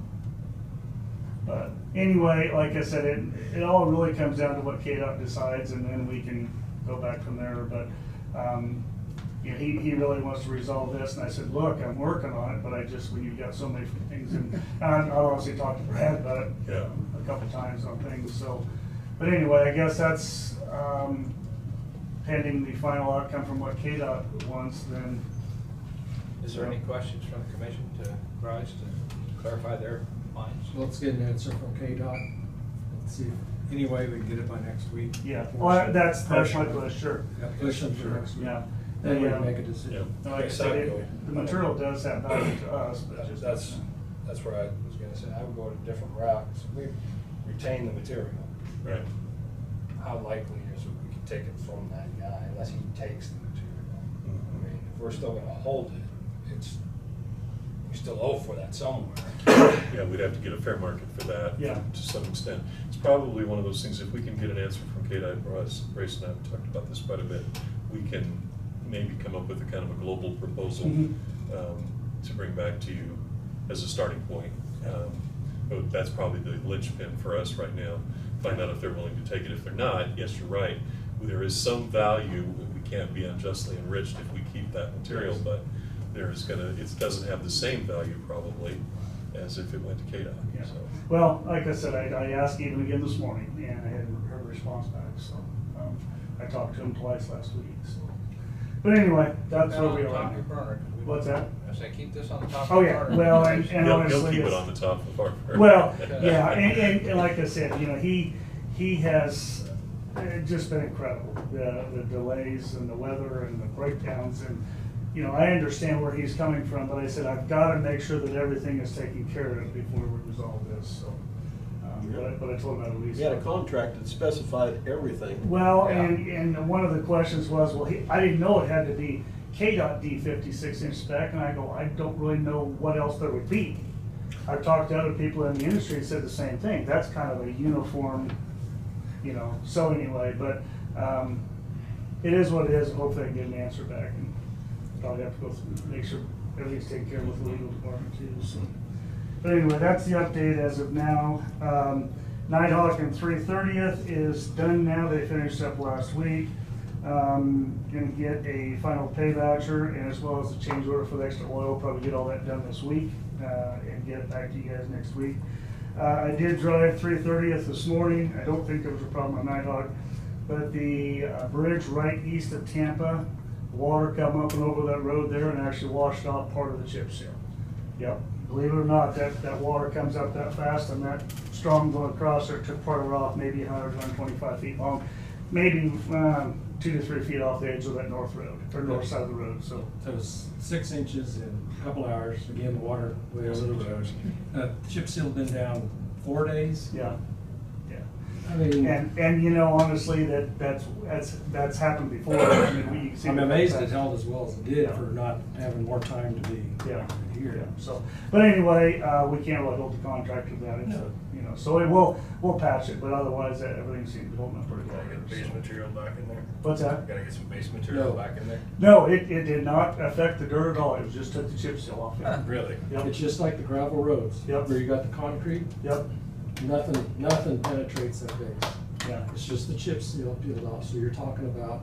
But anyway, like I said, it all really comes down to what KDOT decides, and then we can go back from there. But you know, he really wants to resolve this, and I said, look, I'm working on it, but when you've got so many things, and I'll obviously talk to Brad about it a couple times on things. So, but anyway, I guess that's pending the final outcome from what KDOT wants. Then, Is there any questions from the commission to Bryce to clarify their minds? Let's get an answer from KDOT. Let's see if any way we can get it by next week. yeah, well, that's my push, sure. Yeah, push them through. Yeah. Then we Yeah. can make a decision. Like I said, the material does have value to us, but just. That's where I was gonna say, I would go a different route, because we retain the material. Right. How likely is it we can take it from that guy unless he takes the material? I mean, if we're still gonna hold it, we still owe for that somewhere. Yeah, we'd have to get a fair market for that. Yeah. To some extent. It's probably one of those things, if we can get an answer from KDOT, Bryce and I have talked about this quite a bit, we can maybe come up with a kind of a global proposal to bring back to you as a starting point. But that's probably the linchpin for us right now. Find out if they're willing to take it. If they're not, yes, you're right. There is some value. We can't be unjustly enriched if we keep that material, but it doesn't have the same value probably as if it went to KDOT. Yeah. So. Well, like I said, I asked even again this morning, and I hadn't heard a response back, so, I talked to him twice last week, so. But anyway, that's where we Top are. of your burner, 'cause we- What's that? I say keep this on the top of Oh, your yeah, burner. well, and He'll honestly. keep it it's- on the top of our. Well, yeah, and like I said, you know, he has just been incredible. The delays and the weather and the breakdowns, and, you know, I understand where he's coming from, but I said, I've got to make sure that everything is taken care of before we resolve this, so. But I told him at least. We had a contract that specified everything. Well, Yeah. and one of the questions was, well, I didn't know it had to be KDOT D56-inch spec, and I go, I don't really know what else there would be. I've talked to other people in the industry and said the same thing. That's kind of a uniform, you know, so anyway, but it is what it is, and hopefully I can get an answer back, and probably have to go through, make sure everything's taken care of with the legal department too, so. But anyway, that's the update as of now. Nighthawk and 330th is done now. They finished up last week. Gonna get a final pay voucher and as well as a change order for the extra oil. Probably get all that done this week and get it back to you guys next week. I did drive 330th this morning. I don't think there was a problem on Nighthawk, but the bridge right east of Tampa, water come up and over that road there and actually washed off part of the chip seal. Yep. believe it or not, that water comes up that fast, and that storm going across there took part of it off, maybe 100, 125 feet long, maybe 2 to 3 feet off the edge of that north road, or north side of the road, so. So it was 6 inches in a couple hours, again, the water way over the road. Chip seal been down 4 days. Yeah, yeah. I mean, And you know, honestly, that's happened before. I mean, we see I'm that amazed that- it held as well as it did Yeah. for not having more time to be Yeah, here. yeah, so, but anyway, we can't really hold the contract with that, it's, No. you know, so we'll patch it, but otherwise, everything seems to be holding up pretty well. Gotta get there, base so. material back in there. What's that? Gotta get some base material No. back in there. No, it did not affect the dirt at all, it was just took the chip seal off it. Really? Yep, It's just like the gravel roads. Yep. Where you got the concrete, yep, nothing penetrates that base. yeah, It's just the chip seal peeled off, so you're talking about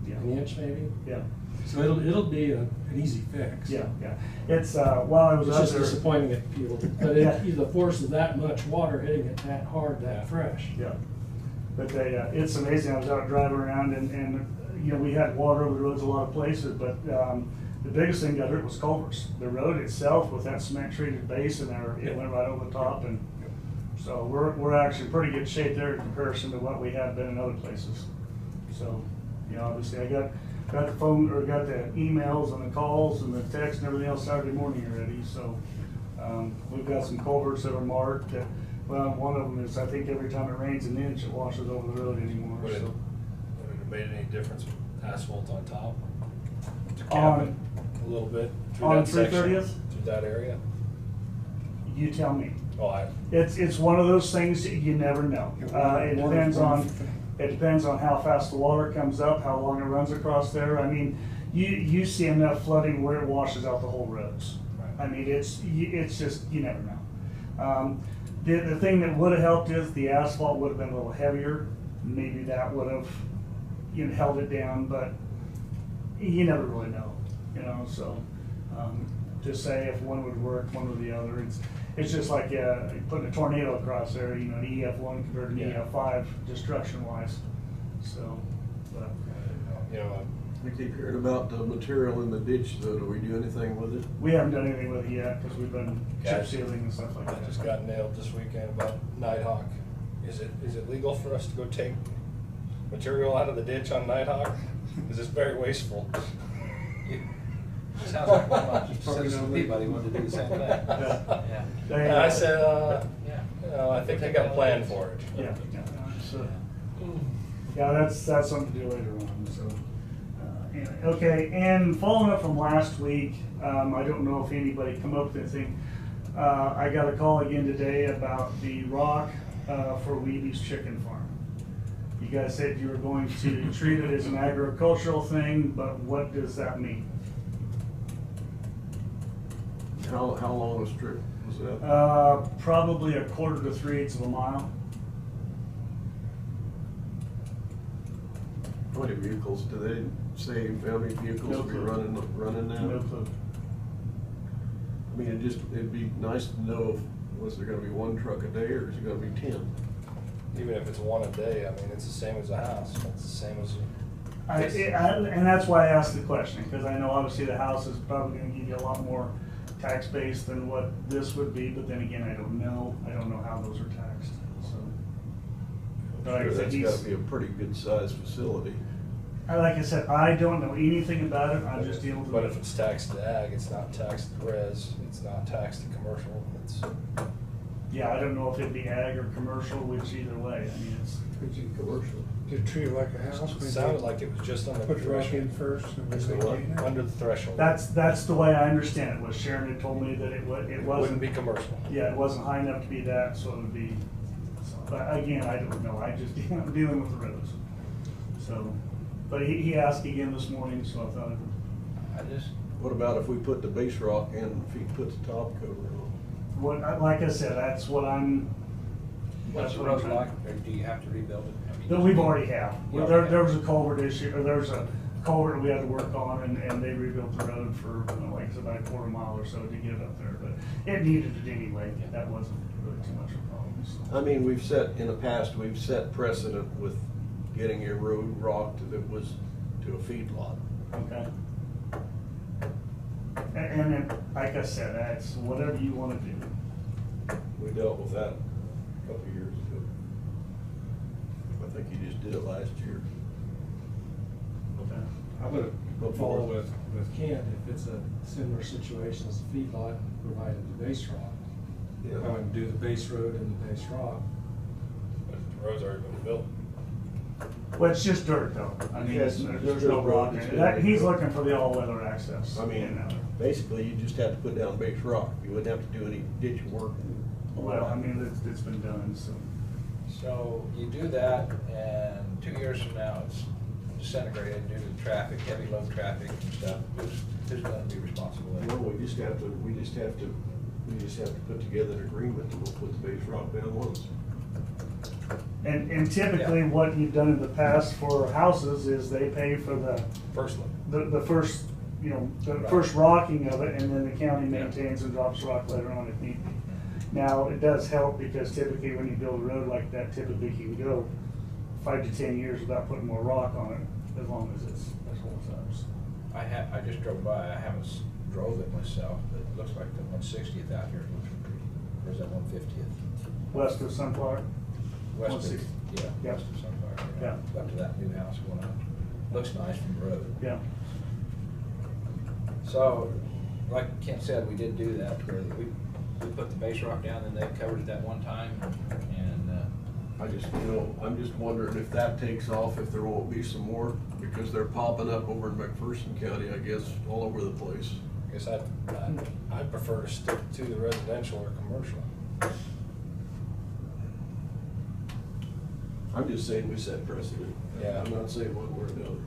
Yeah. an inch maybe? yeah, So it'll be an easy fix. yeah, yeah. It's, while I was It's out just there. disappointing it peeled, but Yeah. the force of that much water hitting it that hard, that fresh. Yeah, but it's amazing, I was out driving around and, you know, we had water over the roads a lot of places, but, the biggest thing got hurt was culverts. The road itself with that cement treated base in there, it went right over the top, and so we're actually in pretty good shape there in comparison to what we have been in other places. So, you know, obviously I got the phone, or got the emails and the calls and the texts and everything else Saturday morning already, so, we've got some culverts that are marked that, well, one of them is, I think every time it rains an inch, it washes over the road anymore, Would it so. have made any difference with asphalt on top? To cap On- it a little bit through on that section, 330th? through that area? You tell me. Oh, It's one of those things that you never know. It depends on how fast the water comes up, how long it runs across there. I mean, you see enough flooding where it washes out the whole roads. Right. I mean, it's just, you never know. The thing that would have helped is the asphalt would have been a little heavier. Maybe that would have, you know, held it down, but you never really know, you know, so, to say if one would work, one or the other, it's just like, putting a tornado across there, you know, an EF1 compared to an Yeah. EF5 destruction wise, so, but. you know, We keep hearing about the material in the ditch, though. Do we do anything with it? We haven't done anything with it yet, because we've been chip Guys, sealing and stuff like I that. just got nailed this weekend about Nighthawk. Is it legal for us to go take material out of the ditch on Nighthawk? Because it's very wasteful. Sounds like one of my citizen Peabody wanted to do the same thing. Yeah. They, And I said, Yeah. I think they got a plan for it. Yeah, so, yeah, that's something to do later on, so. Anyway, okay, and following up from last week, I don't know if anybody come up with anything. I got a call again today about the rock, for Weeby's chicken farm. You guys said you were going to treat it as an agricultural thing, but what does that mean? How long a strip was that? Probably 1/4 to 3/8 of a mile. How many vehicles, do they say how many vehicles No will be clue. running now? No clue. I mean, it'd be nice to know, was there gonna be 1 truck a day, or is it gonna be 10? Even if it's one a day, I mean, it's the same as a house. It's the same as. And that's why I asked the question, because I know obviously the house is probably gonna give you a lot more tax base than what this would be, but then again, I don't know. I don't know how those are taxed, so. But like I Sure, said, that's he's- gotta be a pretty good sized facility. Like I said, I don't know anything about it, I'm just dealing with. But if it's taxed to ag, it's not taxed to res, it's not taxed to commercial, it's. Yeah, I don't know if it'd be ag or commercial, which either way, I mean, it's. Could you Commercial. just treat it like a house? It sounded like it was just on the Put the rock in threshold. first and Is then it what? maintain it? Under the threshold. That's the way I understand it, was Sharon had told me that it Wouldn't wasn't. be commercial. Yeah, it wasn't high enough to be that, so it would be, but again, I don't know, I'm dealing with the roads. So, but he asked again this morning, so I thought, What about if we put the base rock in, if he puts the top cover on? like I said, that's what I'm. What's that's the what I'm road trying- like, or do you have to rebuild it? I mean, No, we've already have. You already have. There was a culvert issue, or there's a culvert we had to work on, and they rebuilt the road for, like, it's about 1/4 mile or so to get it up there, but it needed it anyway, that wasn't really too much of a problem, so. I mean, in the past, we've set precedent with getting a road rocked that was to a feedlot. Okay. And then, like I said, that's whatever you wanna do. We dealt with that a couple of years ago. I think you just did it last year. I would follow with Kent if it's a similar situation as a feedlot, provided the base rock. Yeah. I would do the base road and the base rock. But the road's already been built. Well, it's just dirt though. I mean, Yes, there's no rock in it. That, he's looking for the all-weather access. I mean, basically, you just have to put down base rock. You wouldn't have to do any ditch work. Well, I mean, it's been done, so. So you do that, and 2 years from now, it's disintegrated due to traffic, heavy load traffic and stuff. Who's gonna be responsible? Well, we just have to put together an agreement that we'll put the base rock down once. And typically, Yeah. what you've done in the past for houses is they pay for First look. the first, you know, the Right. first rocking of it, and then the county Yeah. maintains and drops rock later on if need be. Now, it does help because typically when you build a road like that, typically you can go 5 to 10 years without putting more rock on it, as long as it's holds up. I just drove by, I haven't drove it myself, but it looks like the 160th out here looks pretty, or is that 150th? West of Sunflower. West of, 160. yeah, Yeah. west of Sunflower, Yeah. up to that new house going up. Looks nice from the road. Yeah. So, like Kent said, we did do that, where we put the base rock down, and they covered it that one time, and, I'm just wondering if that takes off, if there won't be some more, because they're popping up over in McPherson County, I guess, all over the place. I guess I'd prefer to stick to the residential or commercial. I'm just saying we set precedent. Yeah. I'm not saying one way or the other.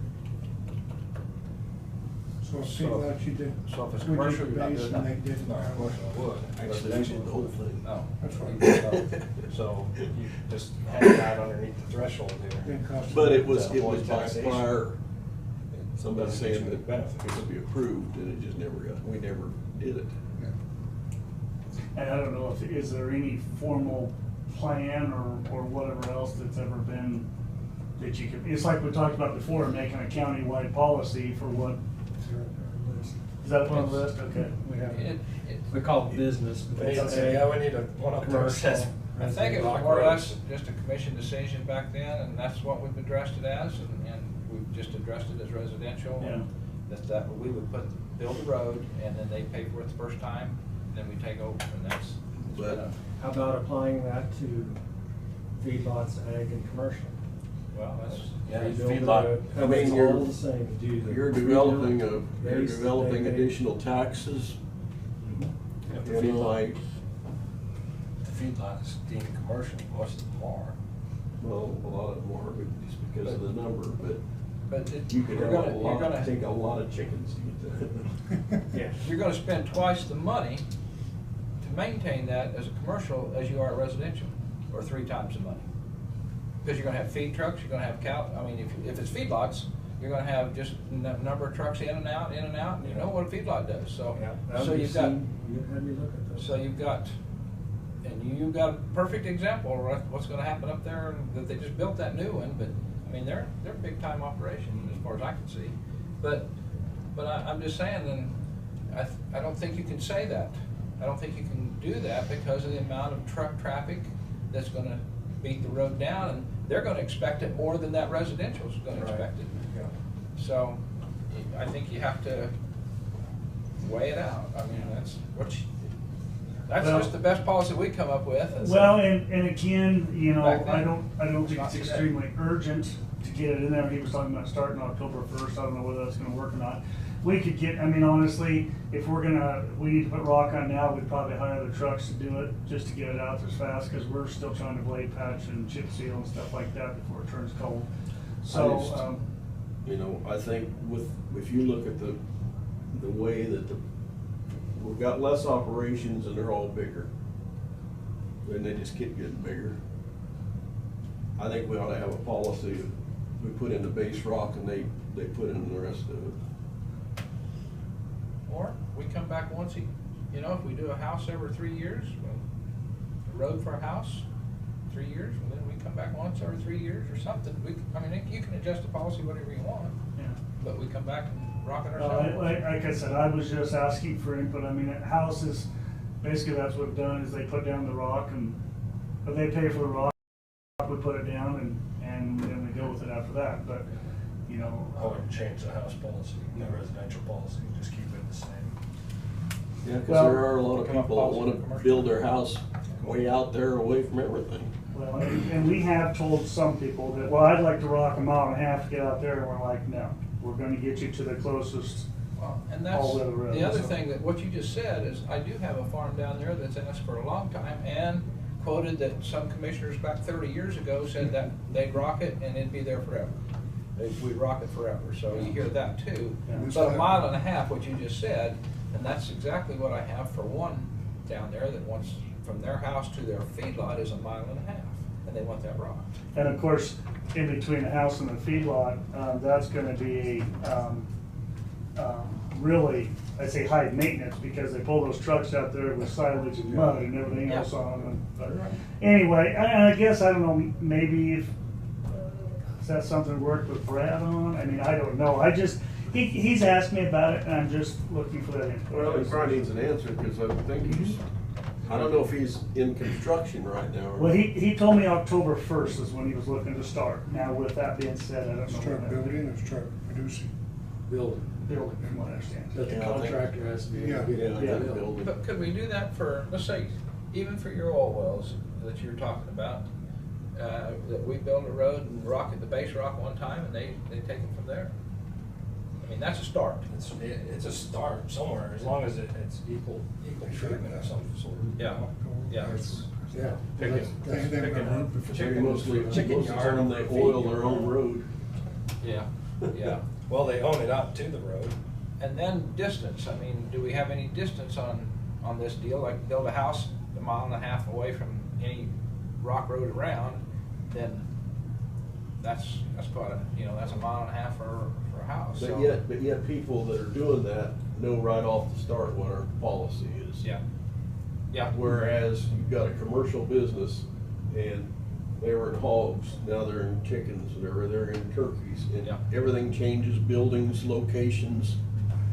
So it seems like you did, so if it's we did commercial, the you're not base doing and that? they did. No, commercial I would. Actually, they did the whole thing. Oh. That's right. So you just hang it out underneath the threshold here. Didn't cost. But it was To avoid by taxation. prior, somebody Doesn't get saying you that the benefits. it would be approved, and it just we never did it. And I don't know is there any formal plan or whatever else that's ever been that you could, it's like we talked about before, making a county-wide policy for what, is that on the list? Okay. We have, It- we call it business. but We need, it's yeah, we need one up there that says. I think it was more or less just a commission decision back then, and that's what we've addressed it as, and we've just addressed it as residential. Yeah. That we would build the road, and then they pay for it the first time, and then we take over, and that's. But- How about applying that to feedlots, ag, and commercial? Well, that's. Yeah, Rebuild feedlot. the- I mean, it's you're- all the same, do the. You're developing rebuild, you're base, developing they- additional taxes. If the You know, like, The feedlot is deemed commercial, most of them are. well, a lot of them are, but just because of the number, but But it, you could you're have gonna, take a lot of chickens to get that. Yeah. you're gonna spend twice the money to maintain that as a commercial as you are a residential, or 3 times the money. Because you're gonna have feed trucks, you're gonna have cow, I mean, if it's feedlots, you're gonna have just number of trucks in and out, and you know what a feedlot does, so. Yeah. So you've got, You had me look at those. so you've got, and you've got a perfect example of what's gonna happen up there, and that they just built that new one, but, I mean, they're a big time operation as far as I can see. But I'm just saying, then, I don't think you can say that. I don't think you can do that because of the amount of truck traffic that's gonna beat the road down, and they're gonna expect it more than that residential's gonna Right. expect it. Yeah. So, I think you have to weigh it out. I mean, that's Well- just the best policy we come up with. and so- Well, and again, you know, Back then, I don't think not it's today. extremely urgent to get it in there. He was talking about starting October 1st. I don't know whether that's gonna work or not. We could get, I mean, honestly, if we need to put rock on now, we'd probably hire the trucks to do it, just to get it out as fast, because we're still trying to blade patch and chip seal and stuff like that before it turns cold. So, You know, I think if you look at the way that we've got less operations and they're all bigger, and they just keep getting bigger. I think we ought to have a policy of, we put in the base rock and they put in the rest of it. Or we come back once, if we do a house every 3 years, well, the road for a house, 3 years, and then we come back once every 3 years or something. You can adjust the policy whatever you want, yeah. but we come back and rocking ourselves? Like I said, I was just asking for input. I mean, houses, basically that's what we've done is they put down the rock but they pay for the rock, we put it down and then we go with it after that. But, you know. I wouldn't change the house policy, the residential policy, just keep it the same. Yeah, because Well, there are a lot of come up people that policy want for to commercial. build their house way out there, away from everything. Well, and we have told some people that, well, I'd like to rock a mile and a half to get out there, and we're like, no, we're gonna get you to the closest. Well, and that's, All weather road, the other so. thing that what you just said is, I do have a farm down there that's asked for a long time and quoted that some commissioners back 30 years ago said that they'd rock it and it'd be there forever. We'd rock it forever, so you hear that too. Yeah. But a mile and a half, what you just said, and that's exactly what I have for one down there that wants, from their house to their feedlot is a mile and a half, and they want that rocked. And of course, in between the house and the feedlot, that's gonna be, really, I say high maintenance, because they pull those trucks out there with silage and mud and everything else on them. But anyway, I guess, I don't know, maybe if, is that something to work with Brad on? I mean, I don't know. I just, he's asked me about it, and I'm just looking for that info. Well, he probably needs an answer, because I think he's, I don't know if he's in construction right now. or Well, not. he told me October 1st is when he was looking to start. Now, with that being said, I don't know. Start when that- building or start producing. Building. Building, from what I understand. That the Yeah, I think- contractor has to be able to get Yeah, it I Yeah. think built. building. But could we do that for, let's say, even for your oil wells that you're talking about, that we build a road and rock it, the base rock one time, and they take it from there? I mean, that's a start. It's a start somewhere, as long as it's equal treatment of some sort. Yeah, yeah. Yeah. Picking, They have picking a road a before. chicken, Mostly, chicken most of the yard. time they oil their own road. Yeah, yeah. Well, they own it out to the road. And then distance, I mean, do we have any distance on this deal? Like build a house a mile and a half away from any rock road around, then that's quite a, that's a mile and a half for a house. But so- yet people that are doing that know right off the start what our policy is. Yeah, yeah. Whereas you've got a commercial business and they were in hogs, now they're in chickens, or they're in turkeys. And Yeah. everything changes, buildings, locations.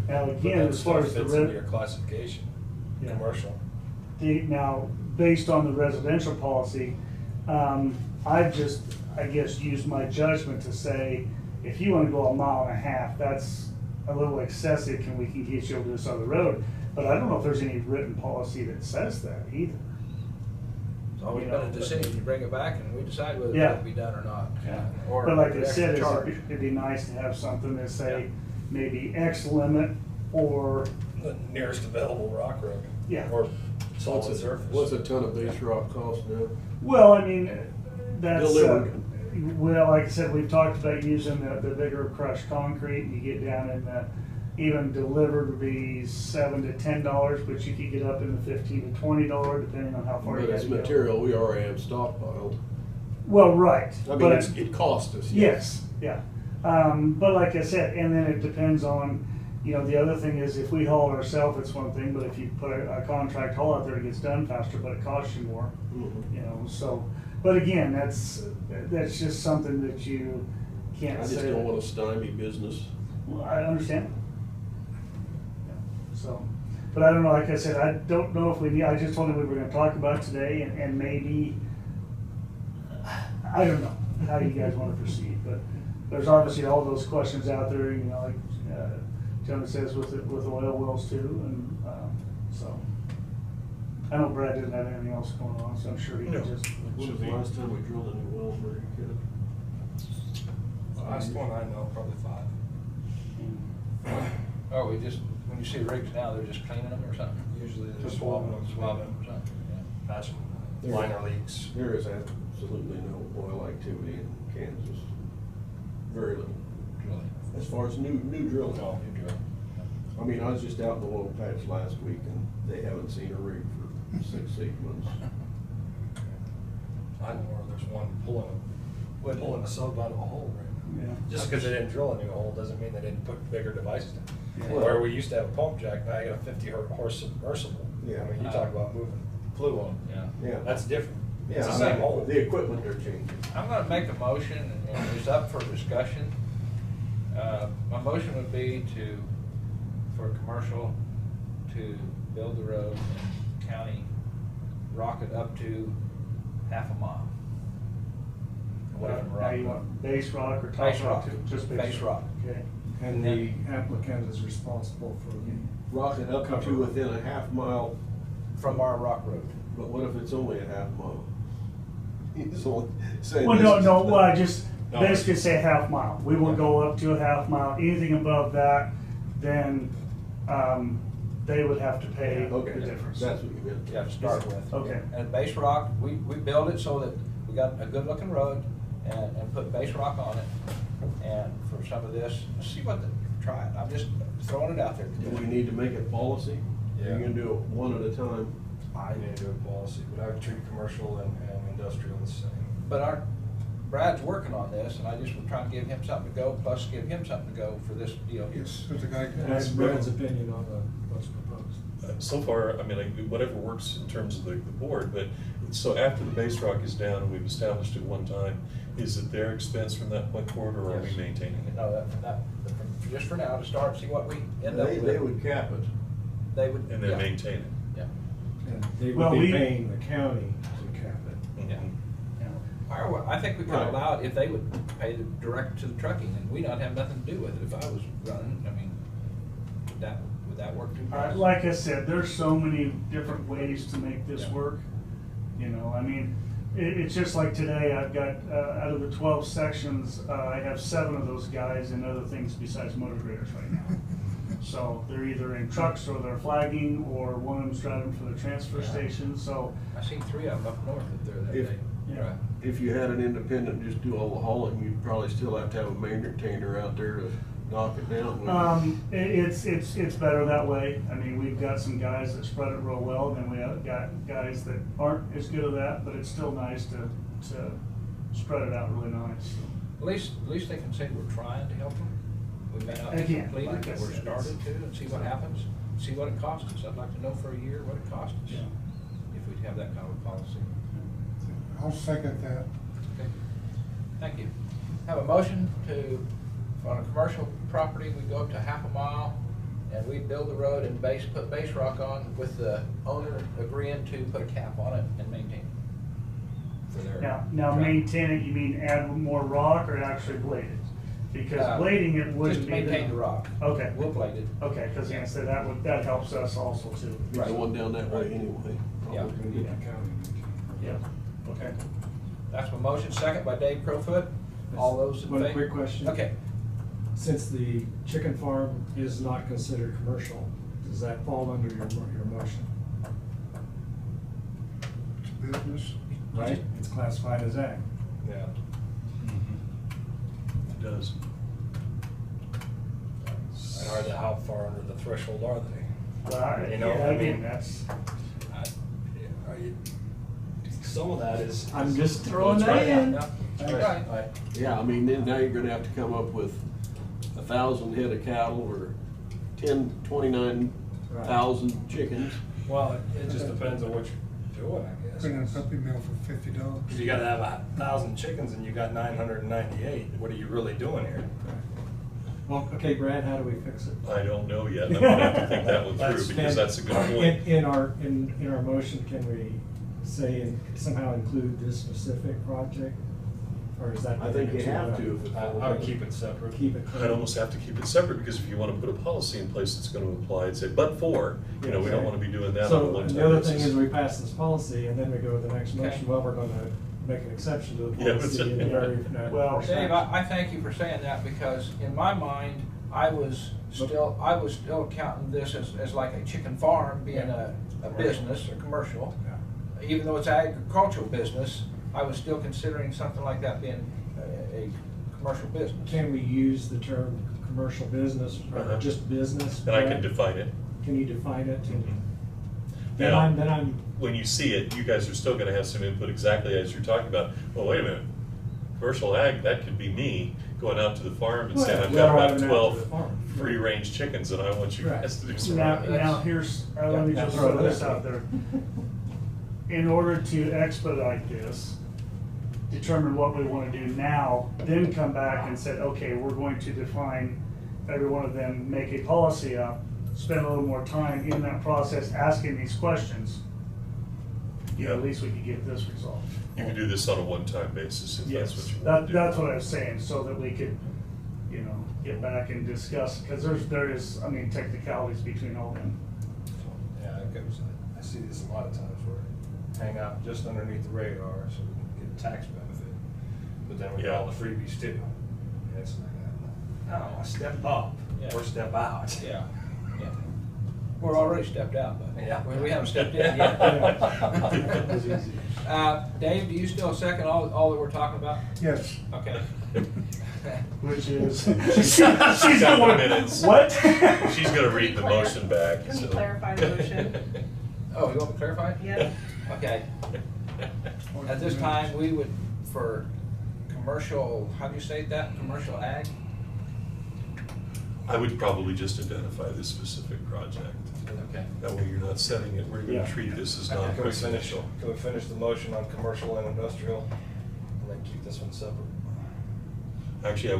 Now, But again, that as far stuff as the fits into your classification, Yeah. commercial. now, based on the residential policy, I've just, I guess, used my judgment to say, if you wanna go a mile and a half, that's a little excessive, we can get you over this other road. But I don't know if there's any written policy that says that either. It's always been a decision, you bring it back and we decide whether Yeah. it can be done or not. Yeah. Or But like I extra said, charge. it'd be nice to have something that say, maybe X limit, or, The nearest available rock road. Yeah. Or solid surface. What's a ton of base rock cost now? well, I mean, that's, Delivered. well, like I said, we've talked about using the bigger crushed concrete, and you get down in the, even delivered would be $7 to $10, but you could get up in the $15 to $20, depending on how far you But had it's to go. material we already have stockpiled. Well, right. I mean, but it cost us. Yes, yeah. But like I said, and then it depends on, the other thing is if we haul it ourselves, it's one thing, but if you put a contract haul out there, it gets done faster, but it costs you more, Mhm. so. But again, that's just something that you can't I say. just don't want to stymie business. Well, I understand. Yeah, so, but I don't know, like I said, I don't know if I just told him we were gonna talk about it today and maybe, I don't know how you guys wanna proceed, but there's obviously all those questions out there, like, Jonah says with oil wells too, and, so. I know Brad didn't have anything else going on, so I'm sure he No. can just. When was the last time we drilled a new well for you, kid? Last one I know, probably 5. Oh, when you see rigs now, they're just cleaning them or something? Usually they're Just swabbing them, swabbing them or something, yeah. patching There- liner leaks. There is absolutely no oil activity in Kansas. Very little. Really. As far as new drilling. No, you drill. I mean, I was just out in the oil patch last week and they haven't seen a rig for 6-8 months. I know where there's one pulling a sub out of a hole right now. Yeah. Just because they didn't drill a new hole doesn't mean they didn't put bigger devices in. Yeah. Where we used to have a pump jack, now you got a 50 horse submersible. Yeah. I mean, you talk about moving fluid. Yeah. Yeah. That's different. Yeah, It's the I same mean, hole. the equipment they're changing. I'm gonna make a motion, and it's up for discussion, My motion would be for commercial, to build the road and county rock it up to half a mile. Away from Now rock. you want base rock or top Base rock? rock. too? Just Base rock. Okay. And the applicant is responsible for the. Rock it up to within a half mile, From our rock road. but what if it's only a half mile? He's only saying. Well, this is- well, I just No. basically say half mile. We will go up to a half mile. Anything above that, then, they would have to pay Okay, the difference. that's what you meant. Yeah, to start with. Okay. And base rock, we build it so that we got a good looking road and put base rock on it. And for some of this, see what try it. I'm just throwing it out there. Do we need to make it policy? Or Yeah. you can do it one at a time? I need to do a policy, but I would treat commercial and industrial the same. But Brad's working on this, and I just was trying to give him something to go, plus give him something to go for this deal here. Yes, that's a guy. That's Brad's opinion on what's proposed. So far, I mean, like, whatever works in terms of the board, but, so after the base rock is down and we've established it one time, is it their expense from that point forward, or are we Yes. maintaining it? No, just for now, to start, see what we end up with. They would cap it. They would. And then yeah. maintain it? Yeah. And they Well, would be we- paying the county to cap it. Yeah. Yeah. Or, I think we could Right. allow it if they would pay the direct to the trucking, and we not have nothing to do with it. If I was running, I mean, would that work too? Like I said, there's so many different ways to make this Yeah. work. You know, I mean, it's just like today, I've got, out of the 12 sections, I have 7 of those guys in other things besides motor graders right now. So they're either in trucks or they're flagging, or one of them's driving for the transfer Yeah. station, so. I seen 3 of them up north up there that If- day. Yeah. If you had an independent just do all the hauling, you'd probably still have to have a maintainer out there to knock it down. wouldn't you? It's better that way. I mean, we've got some guys that spread it real well, and then we have got guys that aren't as good at that, but it's still nice to spread it out really nice. At least they can say we're trying to help them. We may not be Again, completed, like I but we're said, started to, and see what happens, see what it costs us. I'd like to know for a year what it costs us, Yeah. if we have that kind of a policy. I'll second that. Okay, thank you. Have a motion to, on a commercial property, we go up to half a mile, and we build the road and put base rock on, with the owner agreeing to put a cap on it and maintain it for their. Now truck. maintain it, you mean add more rock or actually blade it? Because blading it wouldn't Just be. maintain the rock. Okay. We'll blade it. Okay, because I said that helps us also too. Right, one down that way anyway. Yeah. We need the county. Yeah, okay. That's my motion, second by Dave Crowfoot. All those in favor? One quick question. Okay. Since the chicken farm is not considered commercial, does that fall under your motion? It's business. Right? It's classified as ag. Yeah. It does. And are they, how far under the threshold are they? Well, You know, yeah, I mean, that's, Are you, some of that is. I'm just Well, throwing it's that right. in. Yeah, that's Right. right. Yeah, I mean, then now you're gonna have to come up with 1,000 head of cattle or 29,000 chickens. Well, it just depends on what you're doing, I guess. Putting in a puppy mill for $50. If you gotta have 1,000 chickens and you got 998, what are you really doing here? Well, okay, Brad, how do we fix it? I don't know yet. I'm gonna have to think that one That's- through, because that's a good point. In our motion, can we say and somehow include this specific project? Or is that? I think you have to. if it's- I would keep it separate. Keep it. I'd almost have to keep it separate, because if you want to put a policy in place that's going to apply, and say, but for, we don't want to be doing that on a So, one-time basis. the other thing is we pass this policy and then we go to the next Okay. motion, well, we're gonna make an exception to the Yeah, policy. that's it. and very- Well, Dave, I thank you for saying that, because in my mind, I was still counting this as like a chicken farm being a business, a commercial. Even though it's agricultural business, I was still considering something like that being a commercial business. Can we use the term commercial business or Uh-huh. just business? And I can Brad? define it. Can you define it? Mhm. Then Now, I'm, when you see it, you guys are still going to have some input exactly as you're talking about. Well, wait a minute, commercial ag, that could be me going out to the farm and saying, Well, I've we're got about driving out to 12 the farm. free-range chickens, and I want you Right. guys to do something. now here's, let me Yeah, just throw throw it this out out there. In order to expedite this, determine what we want to do now, then come back and said, okay, we're going to define every one of them, make a policy up, spend a little more time in that process asking these questions, you know, at least we could get this resolved. You can do this on a one-time basis if that's what you want to do. That's what I was saying, so that we could, you know, get back and discuss, because there is, I mean, technicalities between all them. Yeah, I see this a lot of times where hang out just underneath the radar so we can get a tax benefit. But then we get all the freebies too. And it's like, no, step up or step out. Yeah, yeah. We're already stepped out, but Yeah. we haven't stepped in yet. Dave, do you still second all that we're talking about? Yes. Okay. Which is, She's she's got the going, minutes. what? She's gonna read the motion back, Can you so. clarify the motion? Oh, you want me to clarify? Yeah. Okay. At this time, we would, for commercial, how do you say that, commercial ag? I would probably just identify this specific project. Okay. That way you're not setting it, we're Yeah. gonna treat this as Can we finish, non-residential. can we finish the motion on commercial and industrial? And then keep this one separate? Actually,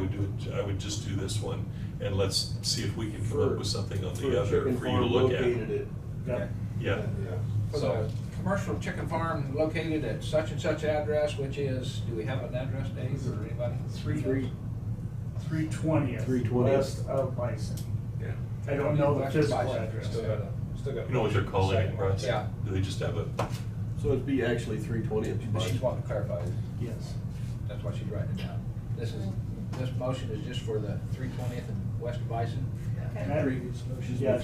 I would just do this one, and let's see if we can come up with something on For the a other chicken for you to farm look at. located Yeah. Yeah, For the commercial chicken farm located at such and such address, which is, do we have an address, Dave, or anybody? 320th. 320th. West of Bison. Yeah. I don't know the West of physical Bison. address. Still got. you know what they're calling it, Second right? one. Yeah. Do they just have a, So it'd be actually 320. But she's wanting to clarify, Yes. that's why she's writing it down. This motion is just for the 320th and West of Bison? And Okay. that- Yeah,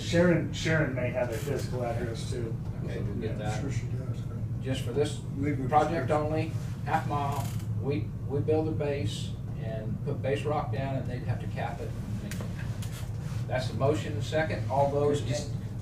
Sharon may have a physical address too. Okay, we'll get Yeah, that. sure she does. Just for this Legal project description. only, half mile, we build a base and put base rock down, and they'd have to cap it. That's the motion, second, all those,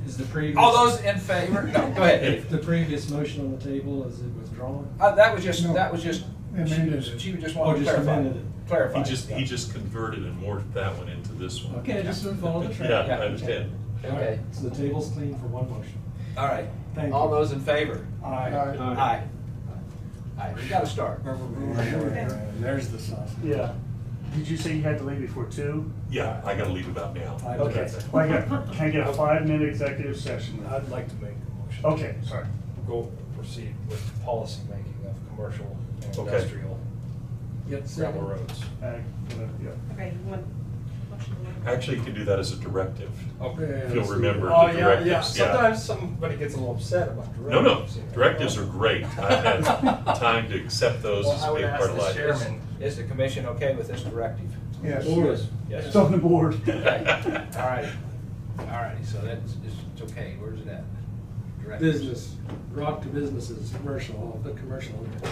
Is the previous? all those in favor? No, go ahead, Dave. The previous motion on the table, is it withdrawn? That was just, Amended it. she just Oh, wanted to just clarify. amended it. Clarify. he just converted and morphed that one into this one. Okay, I just want to follow the track. Yeah, Yeah. I understand. Okay, So the table's clean for one motion. all right. Thank All you. those in favor? Aye. Aye. Aye, we gotta start. There's the sauce. Yeah. Did you say you had to leave before 2? Yeah, I gotta leave about now. Okay. Well, can I get a 5-minute executive session? I'd like to make a motion. Okay, sorry. Go proceed with policy making of commercial and Okay. industrial Yep, gravel second. roads. Whatever, yeah. Okay, you want motion to what? Actually, you can do that as a directive. Okay. If you'll remember Oh, the yeah, directives. yeah. Sometimes somebody gets a little upset about No, directives. no, you know. directives are great. I've had time to accept those Well, as I a would big ask part of the life. chairman. Is the commission okay with this directive? Yes. Yes. It's on the board. Okay, all righty. All righty, so it's okay, where's it at? Directive. Business, rock to businesses, commercial, I'll put commercial in there.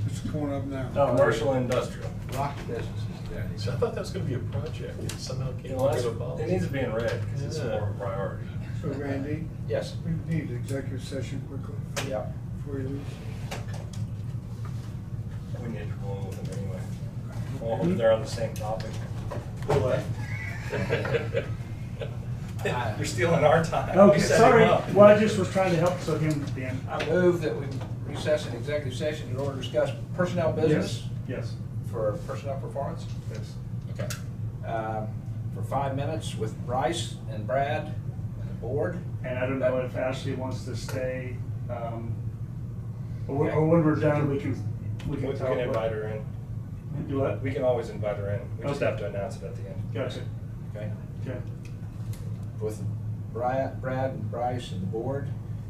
It's going up now. Commercial and industrial. Rock to businesses, there. So I thought that was gonna be a project, it somehow You came know, up that's, with a policy. it needs to be in red, because it's Yeah. more of a priority. So Randy, Yes, we need executive session quickly yep. before you leave. We need to go on with them anyway. Well, I hope they're on the same topic. You're stealing our time. Okay, We set sorry. him up. Well, I just was trying to help so him, Dan. I move that we recess an executive session in order to discuss personnel business Yes. for personnel performance. Yes. Okay. For 5 minutes with Bryce and Brad and the board. And I don't know if Ashley wants to stay, or when we're done, we can We tell. can invite her in. Do what? We can always invite her in. We just Okay. have to announce it at the end. Gotcha. Okay. Okay. With Brad and Bryce and the board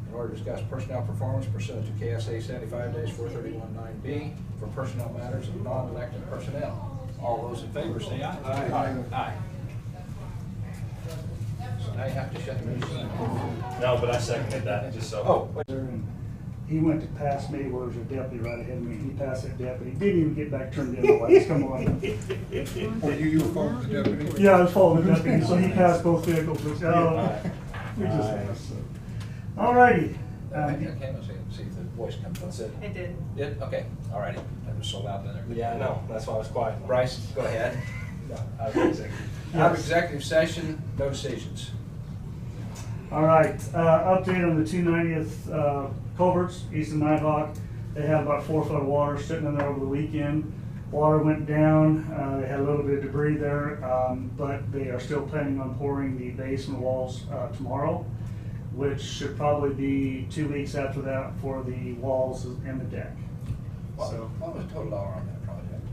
in order to discuss personnel performance pursuant to KSA 75-431-9B for personnel matters of non-elected personnel. All those in favor say aye. Aye. Aye. So now you have to shut the meeting. No, but I seconded that, just so. Oh, wait. And he went to pass me, well, there's a deputy right ahead of me, he passed that deputy, didn't even get back, turned in the lights, come on. Or you were following the deputy? Yeah, I was following the deputy, so he passed both vehicles, which, Aye. we just Aye. asked, so. All righty. Okay, let's see if the voice comes on. It did. Did? Okay, all righty. That was so loud in there. Yeah, I know, that's why I was quiet. Bryce, go ahead. No, I was executive. Out of executive session, no decisions. All right, update on the 290th culverts, east of Nighthawk. They had about 4 foot of water sitting in there over the weekend. Water went down, they had a little bit of debris there, but they are still planning on pouring the basement walls tomorrow, which should probably be 2 weeks after that for the walls and the deck. What was the total dollar on that project?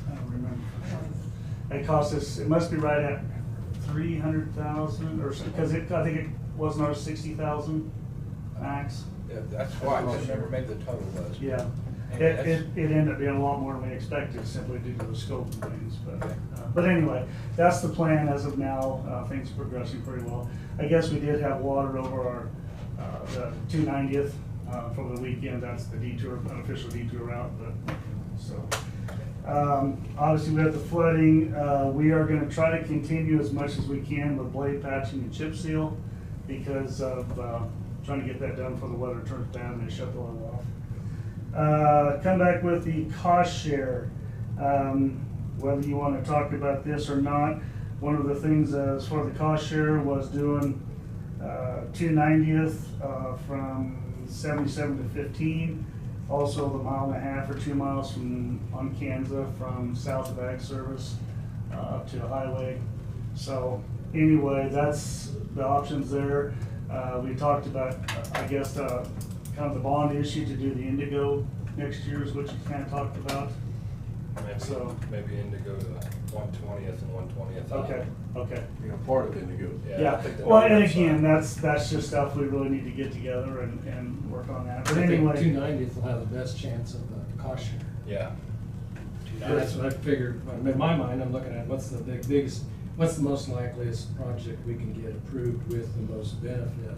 I don't remember. It cost us, it must be right at 300,000 or so, because I think it was not 60,000 max. Yeah, that's why I couldn't remember maybe the total was. Yeah, And it ended up being a lot more than we expected simply due to the scope of things, but anyway, that's the plan as of now. Things are progressing pretty well. I guess we did have water over our, the 290th, for the weekend. That's the detour, unofficial detour route, but, so. Obviously we have the flooding. We are gonna try to continue as much as we can with blade patching and chip seal because of, trying to get that done before the weather turns bad and they shut the oil off. Come back with the cost share. Whether you want to talk about this or not, one of the things as far as the cost share was doing 290th from 77 to 15. Also the 1.5 miles or 2 miles on Kansas from south of Ag Service up to the highway. So anyway, that's the options there. We talked about, I guess, kind of the bond issue to do the Indigo next year is what you kind of talked about. Maybe Indigo to 1/20th and 1/20th. Okay. You know, part of Indigo. Yeah, I think the well, and numbers again, are- that's just stuff we really need to get together and work on that. But I think anyway, 290th will have the best chance of the cost share. Yeah. And that's what I figured, in my mind, I'm looking at what's the biggest, what's the most likeliest project we can get approved with the most benefit.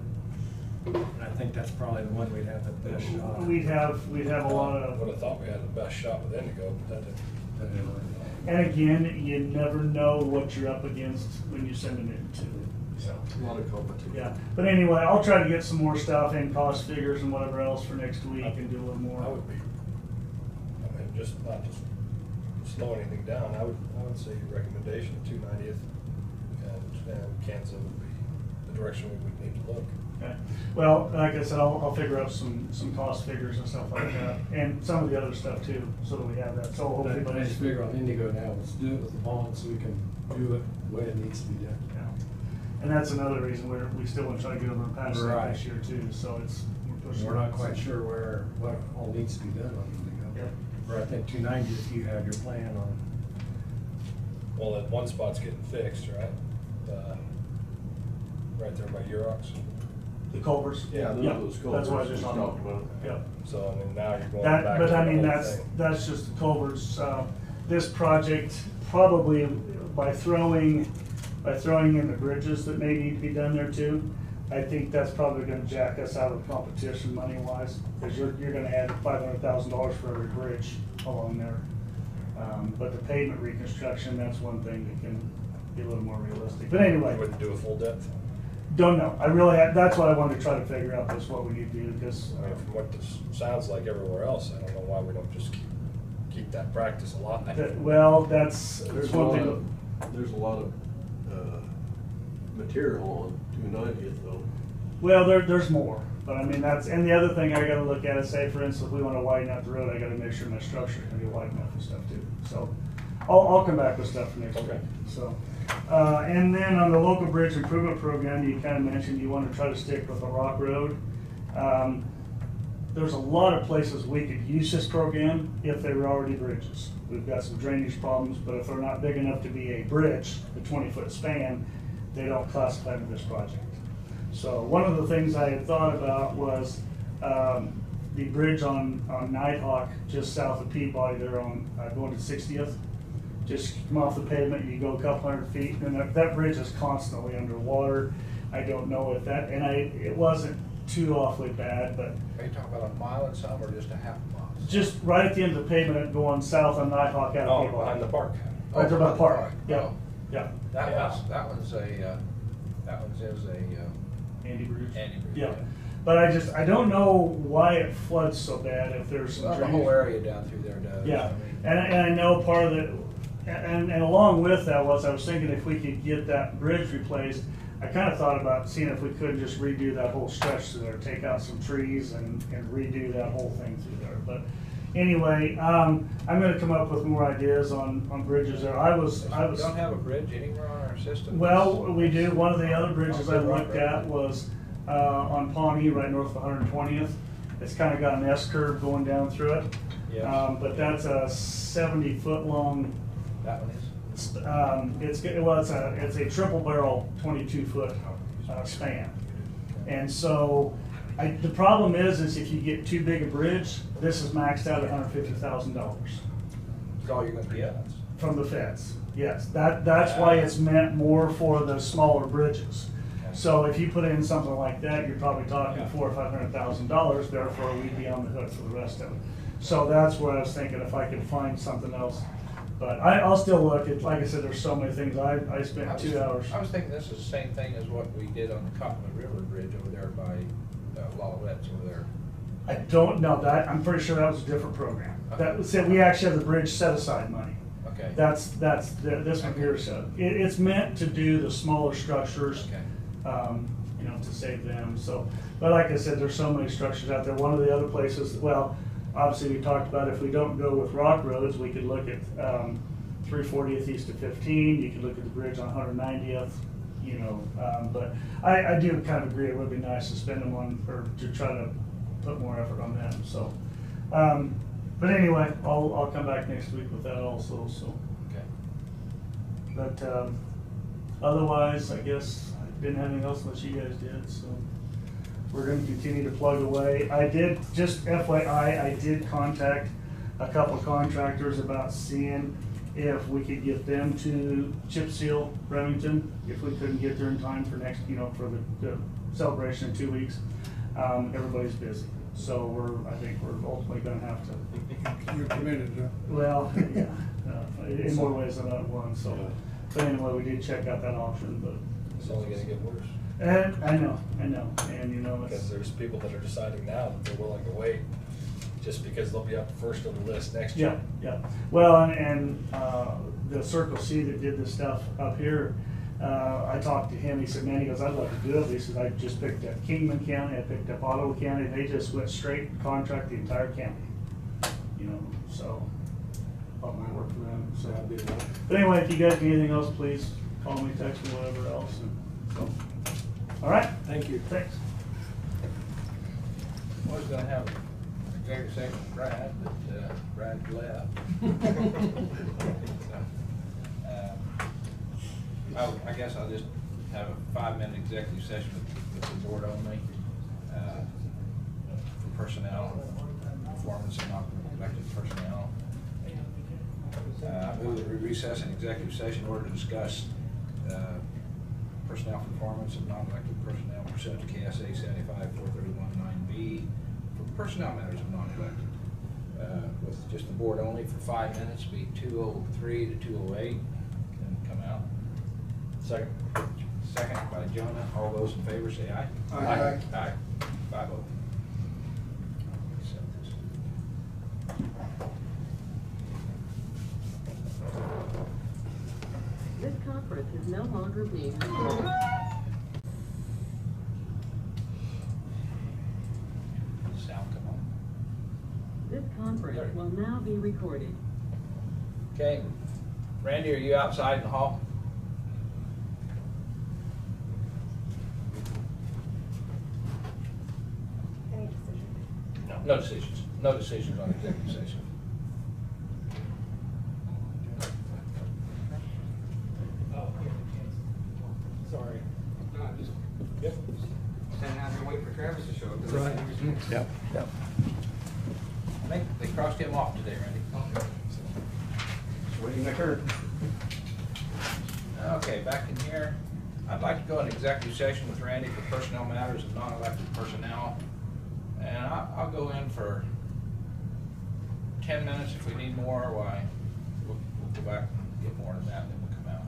And I think that's probably the one we'd have the best shot. we'd have a lot I of. would have thought we had the best shot with Indigo, but that didn't. And again, you never know what you're up against when you send them in too. So, A lot of competition. yeah, but anyway, I'll try to get some more stuff and cost figures and whatever else for next week and do a little I more. would be, I mean, just not to slow anything down, I would say your recommendation of 290th and Kansas would be the direction we would need to look. Okay. Well, like I said, I'll figure out some cost figures and stuff like that, and some of the other stuff too, so that we have that, so hopefully. But I just figure on Indigo now, let's do it with the bond so we can do it the way it needs to be done. Yeah. And that's another reason we still want to try to get over and pass that Right. this year too, so it's. We're not quite sure what all needs to be done on Indigo. Yep. Where I think 290th, you have your plan on. Well, that one spot's getting fixed, right? Right there by Urox. The culverts. Yeah, those That's what I culverts was we just talked talking about. Yep. So, I mean, now you're going That, back to but the I mean, whole thing. that's just the culverts. This project, probably by throwing in the bridges that may need to be done there too, I think that's probably gonna jack us out of the competition money-wise, because you're gonna add $500,000 for every bridge along there. But the pavement reconstruction, that's one thing that can be a little more realistic. But anyway. You wouldn't do a full depth? Don't know. I really that's what I wanted to try to figure out, is what we need to do, because. I mean, from what this sounds like everywhere else, I don't know why we don't just keep that practice alive. Well, that's There's a one lot thing. of, material on 290th though. Well, there's more, but I mean, and the other thing I gotta look at is, say, for instance, if we wanna widen out the road, I gotta make sure my structure can be wide enough and stuff too. So, I'll come back with stuff for next week. Okay. So, and then on the local bridge improvement program, you kinda mentioned you wanna try to stick with the Rock Road. There's a lot of places we could use this program if they were already bridges. We've got some drainage problems, but if they're not big enough to be a bridge, a 20-foot span, they don't classify to this project. So one of the things I had thought about was the bridge on Nighthawk, just south of Peabody, there on going to 60th. Just come off the pavement, you go a couple hundred feet, and that bridge is constantly underwater. I don't know if that, and it wasn't too awfully bad, but Are you talking about a mile and some, or just a half a mile? just right at the end of the pavement going south on Nighthawk out of Oh, Peabody. behind the park. Right there by the park, yeah, Oh, yeah. that one's is a Andy Bruce. Andy Bruce. Yeah, but I don't know why it floods so bad, if there's some Well, the drainage. whole area down through there does. Yeah, I mean, and I know part of it, and along with that was, I was thinking if we could get that bridge replaced, I kinda thought about seeing if we could just redo that whole stretch through there, take out some trees and redo that whole thing through there. But anyway, I'm gonna come up with more ideas on bridges there. I was. We don't have a bridge anywhere on our system? Well, we do. One of the other bridges I looked at was on Pawnee, right north of 120th. It's kind of got an S curve going down through it. Yeah. But that's a 70-foot long. That one is? It's a triple barrel 22-foot span. And so the problem is if you get too big a bridge, this is maxed out at $150,000 That's all you're gonna get? from the feds. Yes, that's why it's meant more for the smaller bridges. So if you put in something like that, you're probably talking $400,000 or $500,000, therefore we'd be on the hook for the rest of it. So that's where I was thinking if I could find something else. But I'll still look at, like I said, there's so many things. I spent 2 hours. I was thinking this is the same thing as what we did on the Copland River Bridge over there by Wallowettes over there. I don't know that, I'm pretty sure that was a different program. That was, we actually have the bridge set aside money. Okay. This one here, so it's meant to do the smaller structures, Okay. you know, to save them. So, but like I said, there's so many structures out there. One of the other places, well, obviously we talked about if we don't go with rock roads, we could look at 340th east of 15. You could look at the bridge on 190th. You know, but I do kind of agree. It would be nice to spend them on, or to try to put more effort on them. So, but anyway, I'll come back next week with that also. So, Okay. but otherwise, I guess I didn't have anything else unless you guys did. So we're going to continue to plug away. I did, just FYI, I did contact a couple of contractors about seeing if we could get them to chip seal Remington, if we couldn't get there in time for next, you know, for the celebration in 2 weeks. Everybody's busy, so I think we're ultimately gonna have to. You're committed, huh? Well, yeah, in more ways than not one, so. But anyway, we did check out that option, but. It's only gonna get worse. And I know, and you know, Because it's, there's people that are deciding now that they're willing to wait, just because they'll be up first on the list next year. yeah. Well, and the Circle C that did this stuff up here, I talked to him, he said, man, he goes, I'd love to do it. He said, I just picked up Kingman County, I picked up Ottawa County, they just went straight and contract the entire county. You know, so, thought might work for them, so. But anyway, if you guys need anything else, please call me, text me, whatever else, and so. All right? Thank you. Thanks. I was gonna have executive session with Brad, but Brad left. I guess I'll just have a 5-minute executive session with the board only, for personnel, performance of non-elected personnel. I move that we recess an executive session in order to discuss personnel performance of non-elected personnel pursuant to KSA 75-431-9B for personnel matters of non-elected. With just the board only for 5 minutes, be 2:03 to 2:08, and come out. Second. Second by Jonah. All those in favor say aye. Aye. Aye. 5-0. This conference is no longer being recorded. Sound come on. This conference will now be recorded. Okay. Randy, are you outside in the hall? Any decision? No decisions. No decisions on executive session. Sorry. No, I'm just, standing out here waiting for Travis to show up. Right. Yep. I think they crossed him off today, Randy. Just waiting my turn. Okay, back in here. I'd like to go in executive session with Randy for personnel matters of non-elected personnel. And I'll go in for 10 minutes. If we need more, why, we'll go back and get more than that, then we'll come out.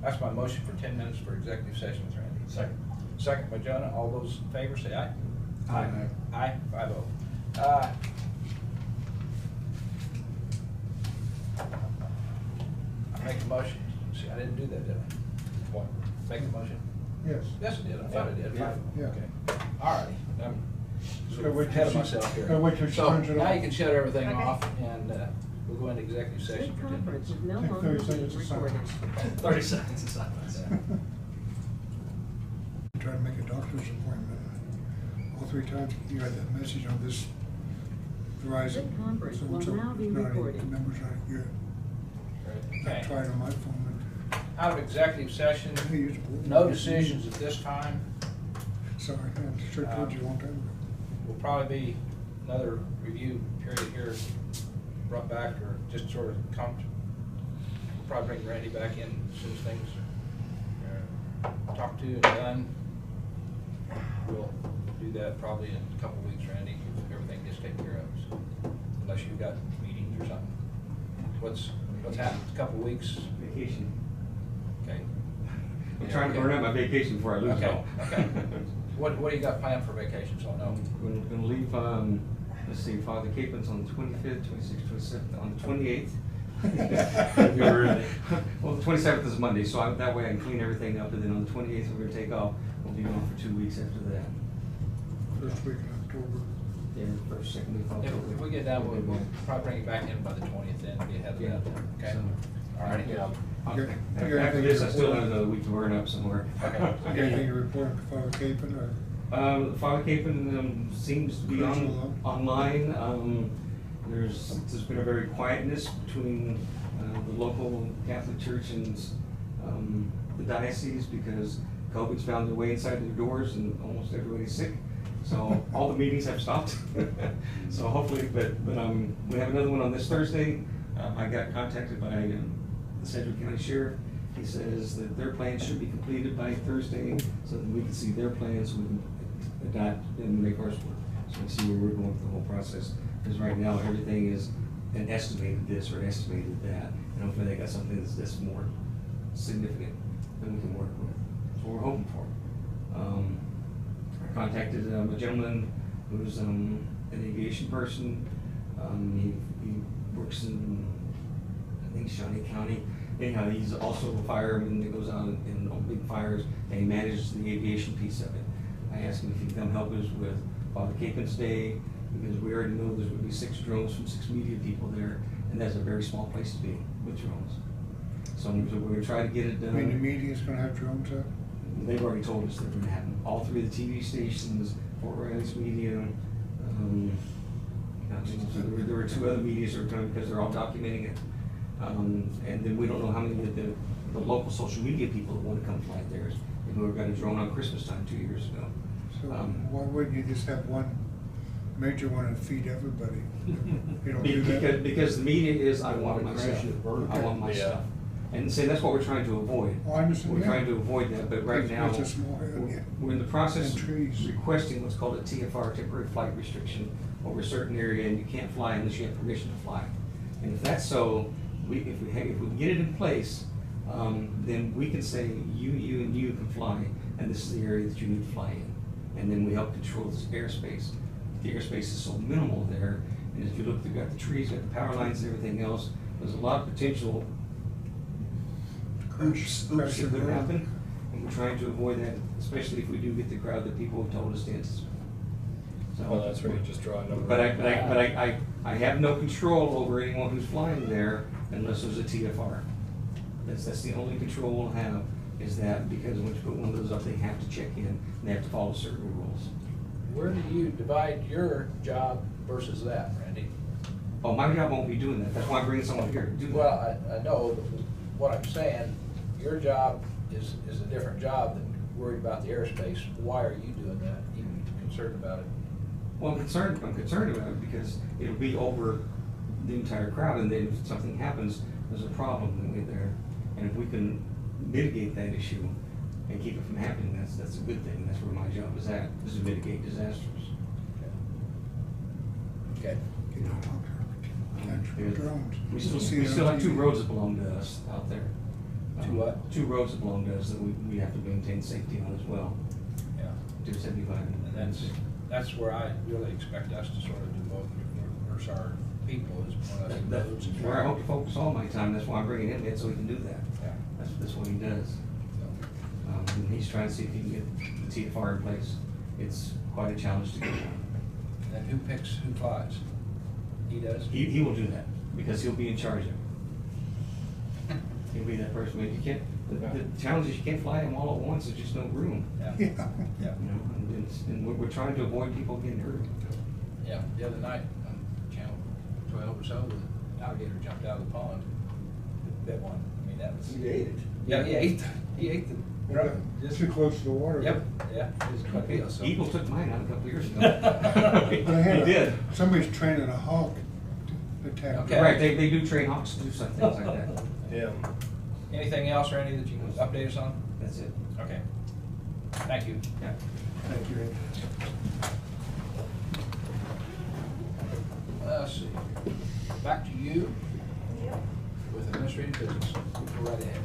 That's my motion for 10 minutes for executive session with Randy. Second. Second by Jonah. All those in favor say aye. Aye. Aye, 5-0. I make a motion. See, I didn't do that, did I? What? Make a motion. Yes. Yes, it did, I thought it did. Yeah. Yeah. Okay, all righty. I'm Gotta wait till ahead of she- myself here. gotta wait till she So turns it now off. you can shut everything Okay. off, and we'll go into executive session This for 10 conference minutes. is no Take longer 30 being seconds of recorded. silence. 30 seconds of silence. Try to make a doctor's appointment. All 3 times you got that message on this Verizon. This conference will So-and-so, now be not any recorded. numbers not good. I Okay, tried on my phone out of executive session, and I used it. no decisions at this time. Sorry, I should have told you a long time ago. Will probably be another review period here, brought back, or just sort of come, we'll probably bring Randy back in as soon as things are talked to and done. We'll do that probably in a couple of weeks, Randy, if everything gets taken care of, so, unless you've got meetings or something. What's happened, a couple of weeks? Vacation. Okay. I'm trying to burn out my vacation before I lose it Okay, all. okay. What do you got planned for vacation, so I know? I'm gonna leave, let's see, Father Capen's on the 25th, 26th, 27th, on the 28th. Really? Well, the 27th is Monday, so that way I can clean everything up, and then on the 28th, we're gonna take off. We'll be gone for 2 weeks after that. First week in October. Yeah, first, second week of October. If we get done, we'll probably bring you back in by the 20th then, be ahead of Yeah. that, okay? So- All righty. Yeah. Okay. After this, I still have another week to burn up somewhere. Okay. Got anything to report on Father Capen or? Father Capen seems to be Cruising along. online. There's been a very quietness between the local Catholic Church and the diocese because COVID's found their way inside their doors and almost everybody's sick. So all the meetings have stopped. So hopefully, but we have another one on this Thursday. I got contacted by the Sedgwick County Sheriff. He says that their plans should be completed by Thursday so that we can see their plans, so we can adapt and make ours work. So we see where we're going with the whole process. Because right now, everything is an estimated this or an estimated that. And hopefully they got something that's more significant that we can work with. That's what we're hoping for. I contacted a gentleman who's an aviation person. He works in, I think, Shawnee County. Anyhow, he's also a fireman that goes out in on big fires, and he manages the aviation piece of it. I asked him if he can come help us with Father Capen's Day, because we already know there's going to be 6 drones from 6 media people there, and that's a very small place to be with drones. So we're going to try to get it done. I mean, the media's gonna have drones up? They've already told us they're going to have them. All 3 of the TV stations, Fort Riley's Media. There were 2 other medias that were coming because they're all documenting it. And then we don't know how many of the local social media people that want to come fly theirs, and who got a drone on Christmas time 2 years ago. So why wouldn't you just have one major one and feed everybody? You don't do that? Because the media is, I want my stuff. I want my Yeah. stuff. And say that's what we're trying to avoid. Oh, I understand, We're yeah. trying to avoid that, but right It's now, just a small area. we're in the process And trees. of requesting what's called a TFR, temporary flight restriction, over a certain area, and you can't fly unless you have permission to fly. And if that's so, if we can get it in place, then we can say, you, and you can fly, and this is the area that you need to fly in. And then we help control this airspace. The airspace is so minimal there, and if you look, they've got the trees, got the power lines and everything else, there's a lot of potential oops that could happen, and we're trying to avoid that, especially if we do get the crowd that people have told us to anticipate. So, Well, that's where you just draw a number. But I have no control over anyone who's flying there unless there's a TFR. That's the only control we'll have, is that because once you put one of those up, they have to check in, and they have to follow certain rules. Where do you divide your job versus that, Randy? Oh, my job won't be doing that, that's why I'm bringing someone here to do that. Well, I know, but what I'm saying, your job is a different job than worried about the airspace. Why are you doing that, even concerned about it? Well, I'm concerned about it because it'll be over the entire crowd, and then if something happens, there's a problem there. And if we can mitigate that issue and keep it from happening, that's a good thing. That's where my job is at, is to mitigate disasters. Okay. Drones. We We'll see still it on have 2 TV. roads that belong to us out there. 2 what? 2 roads that belong to us that we have to maintain safety on as well. Yeah. 275. And that's where I really expect us to sort of do both, versus our people is more or less roads and Where I hope to traffic. focus all my time, that's why I'm bringing him in, so he can do that. Yeah. That's what he does. And he's trying to see if he can get the TFR in place. It's quite a challenge to get done. And who picks who flies? He does? He will do that, because he'll be in charge of it. He'll be that person, but you can't, the challenge is you can't fly them all at once, there's just no room. Yeah. Yeah. Yeah. You know, and we're trying to avoid people getting hurt. Yeah, the other night on channel 12 or so, the alligator jumped out of the pond, bit one. I mean, that was. He ate it. Yeah, he ate the drug. Just too close to the water. Yep, yeah, it was quite a deal, so. Eagle took mine out a couple years ago. They had He did. Somebody's training a hawk to attack. Okay. Right, they do train hawks to do some things like that. Yeah. Anything else, Randy, that you can update us on? That's it. Okay. Thank you. Yeah. Thank you, Randy. Let's see. Back to you Yep. with administrative business. Go right ahead.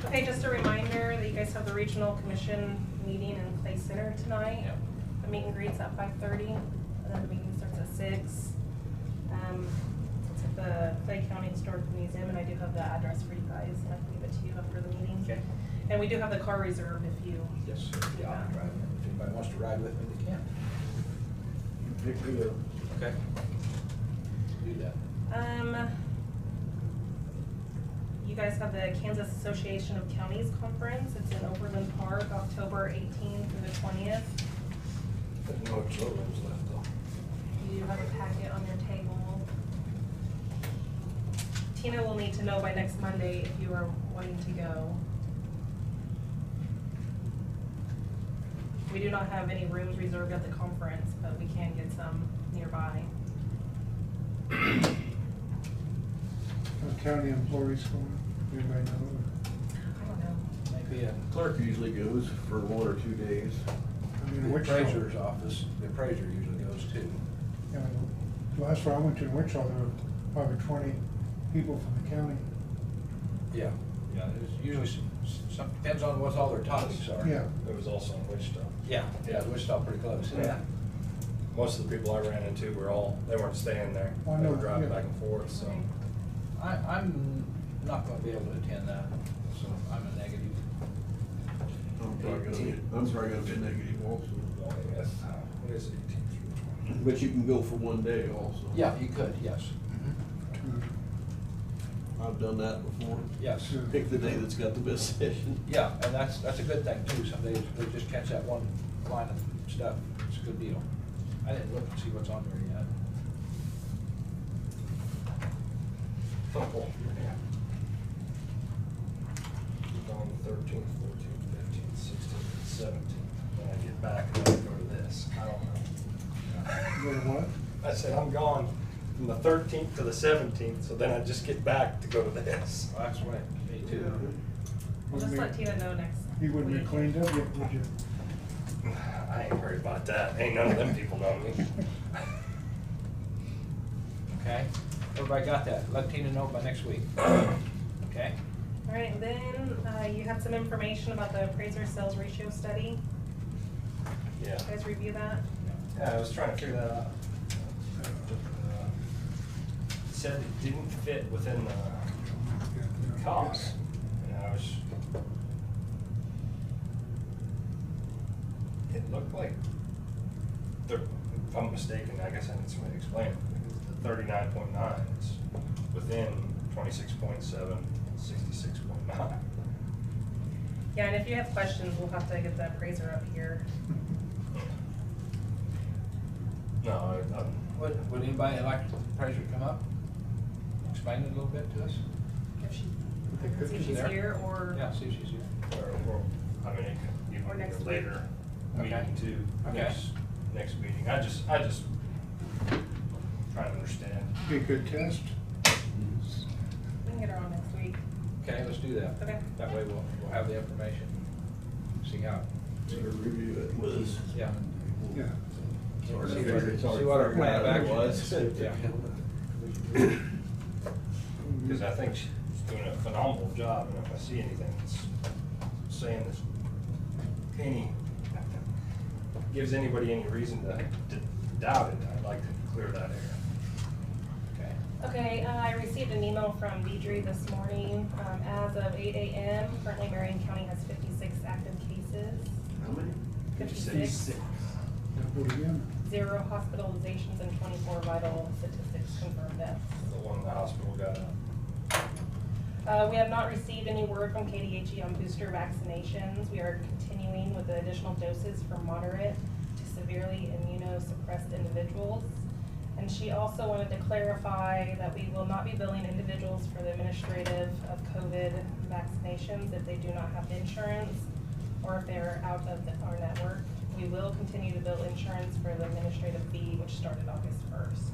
Okay, just a reminder that you guys have the Regional Commission meeting in Clay Center tonight. Yep. The meet and greet's at 5:30, and then the meeting starts at 6. It's at the Clay County Historical Museum, and I do have the address for you guys, and I can give it to you after the meeting. Okay. And we do have the car reserved if you. Yes, sir. Yeah, I'll drive. If anybody wants to ride with me, they can. Pick me up. Okay. Do that. You guys have the Kansas Association of Counties Conference. It's in Overland Park, October 18th through the 20th. Didn't know what showrooms left though. You have a packet on your table. Tina will need to know by next Monday if you are wanting to go. We do not have any rooms reserved at the conference, but we can get some nearby. County employees going, anybody know? I don't know. Maybe a Clerk usually goes for 1 or 2 days. I mean, the Wichita. appraiser's office, the appraiser usually goes too. Yeah, the last one I went to in Wichita, there were probably 20 people from the county. Yeah. Yeah, there's usually some, depends on what all their topics are. Yeah. There was also in Wichita. Yeah, yeah, Wichita pretty close, yeah. Most of the people I ran into were they weren't staying there. I They know, were driving yeah. back and forth, so. I'm not gonna be able to attend that, so I'm a negative. I'm probably gonna be negative also. What is it, 18th? But you can go for 1 day also. Yeah, you could, yes. I've done that before. Yes. Pick the day that's got the best session. Yeah, and that's a good thing too. Some days we just catch that one line of stuff. It's a good deal. I didn't look and see what's on there yet. Oh, yeah. On the 13th, 14th, 15th, 16th, and 17th. When I get back, I'm gonna go to this. I don't know. Go to what? I said, I'm gone from the 13th to the 17th, so then I just get back to go to this. Well, that's right. Me too. We'll just let Tina know next You wouldn't be week. cleaned up yet, would you? I ain't worried about that. Ain't none of them people know me. Okay. Everybody got that? Let Tina know by next week. Okay. All right, and then you had some information about the appraiser sales ratio study. Yeah. You guys review that? Yeah, I was trying to figure that out. Said it didn't fit within the cost. And I was, it looked like, if I'm mistaken, I guess I need somebody to explain it. The 39.9 is within 26.7 and 66.9. Yeah, and if you have questions, we'll have to get the appraiser up here. No, Would anybody like the appraiser to come up? Explain it a little bit to us? If she, If see if she's there. here or. Yeah, see if she's here. or, I mean, it could Or even next be a later week. Okay. meeting too. Okay. Next meeting. I just trying to understand. Be a good test. We can get her on next week. Okay, let's do that. Okay. That way we'll have the information. See how. Better review it with us. Yeah. Yeah. See what our plan of action was. Yeah. Because I think she's doing a phenomenal job, and if I see anything that's saying this gives anybody any reason to doubt it, I'd like to clear that air. Okay. Okay, I received an email from Deidre this morning. As of 8 a.m., currently Marion County has 56 active cases. How many? 56. Double again. 0 hospitalizations and 24 vital statistics confirmed deaths. The one in the hospital got out. We have not received any word from KDHE on booster vaccinations. We are continuing with the additional doses for moderate to severely immunosuppressed individuals. And she also wanted to clarify that we will not be billing individuals for the administrative of COVID vaccinations if they do not have insurance or if they're out of our network. We will continue to bill insurance for the administrative fee, which started August 1st.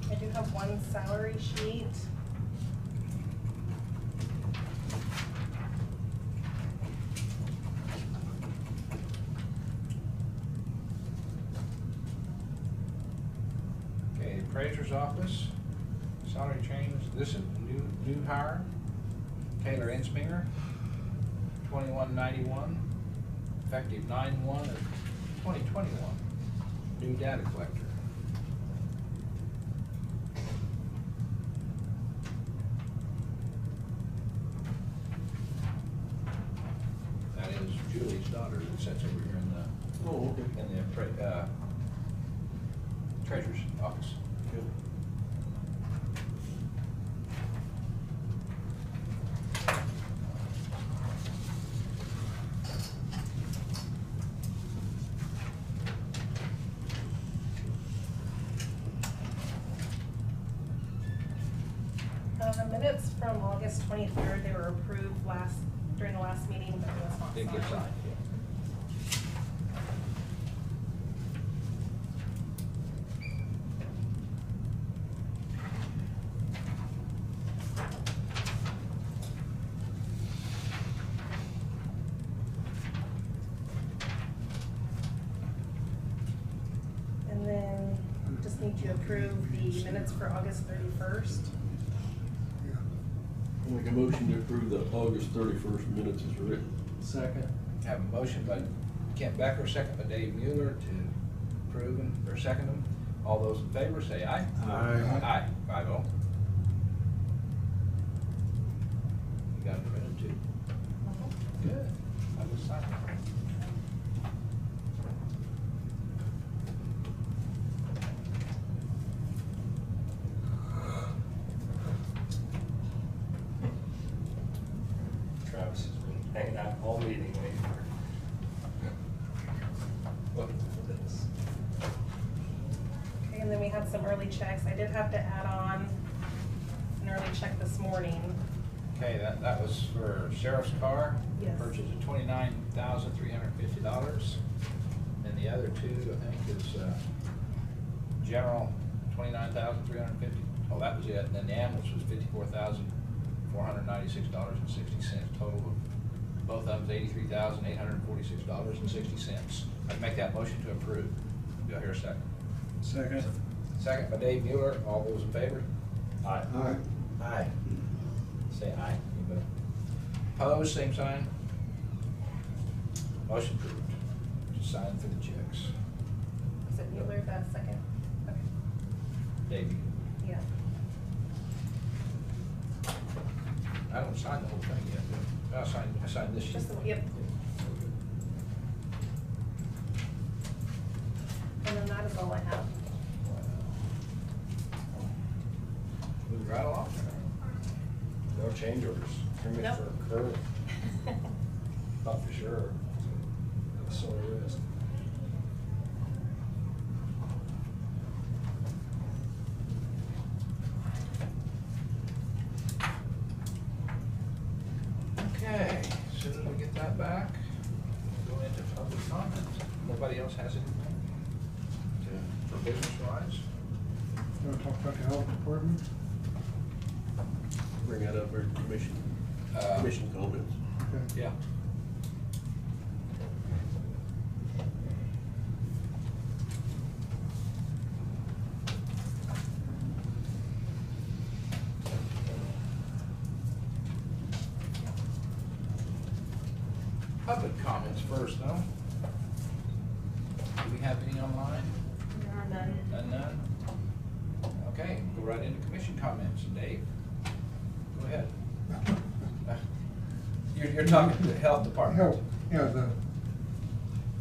I do have one salary sheet. Okay, appraiser's office, salary change, this is new hire, Taylor Insminger, 2191, effective 9/1 of 2021, new data collector. That is Julie's daughter that sits over here in the, Oh, okay. in the treasurer's office. Good. The minutes from August 23rd, they were approved during the last meeting, but it was not Didn't get signed. And then just need to approve the minutes for August 31st. I'll make a motion to approve the August 31st minutes as written. Second. Have a motion by Kent Becker, second by Dave Mueller to approve them, or second them. All those in favor say aye. Aye. Aye, 5-0. You got it printed too? Good. I will sign it. Travis has been hanging out all meeting waiting for this. Okay, and then we had some early checks. I did have to add on an early check this morning. Okay, that was for sheriff's car. Yes. Purchase of $29,350. And the other two, I think, is general, $29,350. Oh, that was it. And then the ambulance was $54,496.60. Total of both of them is $83,846.60. I'd make that motion to approve. Do I hear a second? Second. Second by Dave Mueller. All those in favor? Aye. Aye. Aye. Say aye. Anybody opposed, same sign. Motion approved. Just sign for the checks. Is it Mueller, that second? Okay. Dave, Yeah. I don't sign the whole thing yet, do I? I signed this sheet. Just the, yep. And then that is all I have. Move right along. No change orders. Permit Nope. for current. Not for sure. Have a sore wrist. Okay, as soon as we get that back, we'll go into public comment. Nobody else has anything for business wise? You want to talk about the health department? Bring that up for commission comments. Okay. Yeah. public comments first, though. Do we have any online? None? Okay, go right into commission comments. Dave, go ahead. You're talking to the health department. Help, yeah,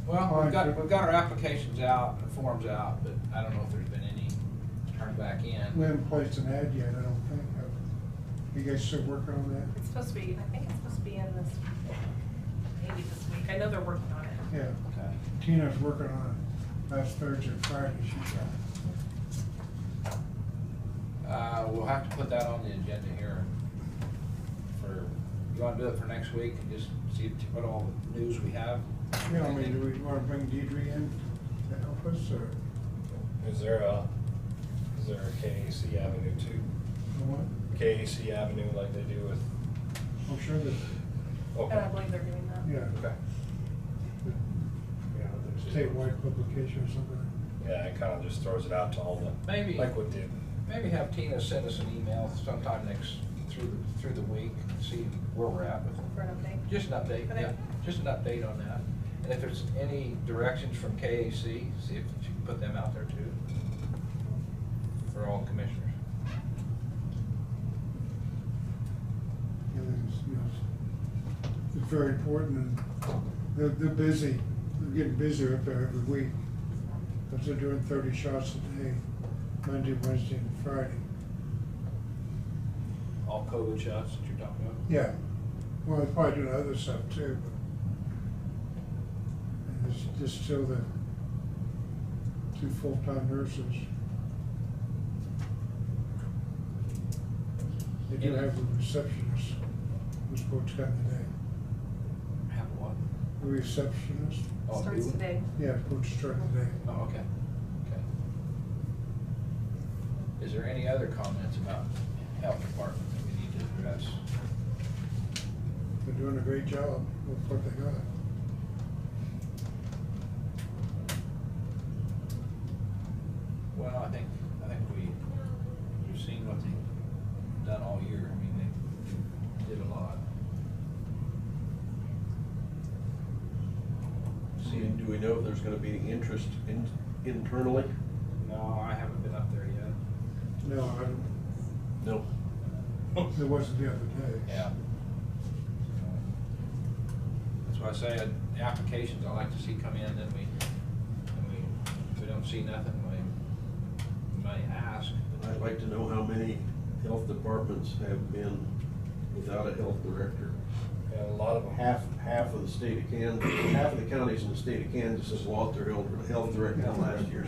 Well, we've got our applications out and forms out, but I don't know if there's been any turned back in. we haven't placed an ad yet, I don't think. You guys still working on that? It's supposed to be, I think it's supposed to be in this, maybe this week. I know they're working on it. Yeah. Okay. Tina's working on it last Thursday and Friday, she's We'll have to put that on the agenda here for, you wanna do it for next week and just see what all the news we have? Yeah, I mean, do we wanna bring Deidre in to help us, or Is there a KAC Avenue too? what? KAC Avenue like they do with, I'm sure that, And I believe they're doing that. yeah, okay. Yeah, there's- statewide publication or something. Yeah, it kind of just throws it out to all the, Maybe. like what did. Maybe have Tina send us an email sometime through the week, and see where we're at with it. For an update. Just an update, Okay. yeah, just an update on that. And if there's any directions from KAC, see if you can put them out there too, for all commissioners. Yeah, it's very important, and they're busy, they're getting busier up there every week. Because they're doing 30 shots a day, Monday, Wednesday, and Friday. All COVID shots that you're talking about? Yeah, well, they're probably doing other stuff too, but and it's just still the 2 full-time nurses. They do have a receptionist who's supposed to come today. Have what? A receptionist, Oh, Starts you? today. yeah, supposed to start today. Oh, okay, okay. Is there any other comments about health department that we need to address? They're doing a great job with what they got. Well, I think we've seen what they've done all year. I mean, they did a lot. Do we know if there's gonna be any interest internally? No, I haven't been up there yet. No, I don't, No. there wasn't the other day. Yeah. That's why I say, the applications I like to see come in, then if we don't see nothing, we may ask. I'd like to know how many health departments have been without a health director. Yeah, a lot of them. Half of the state of Kansas, half of the counties in the state of Kansas have lost their health director last year.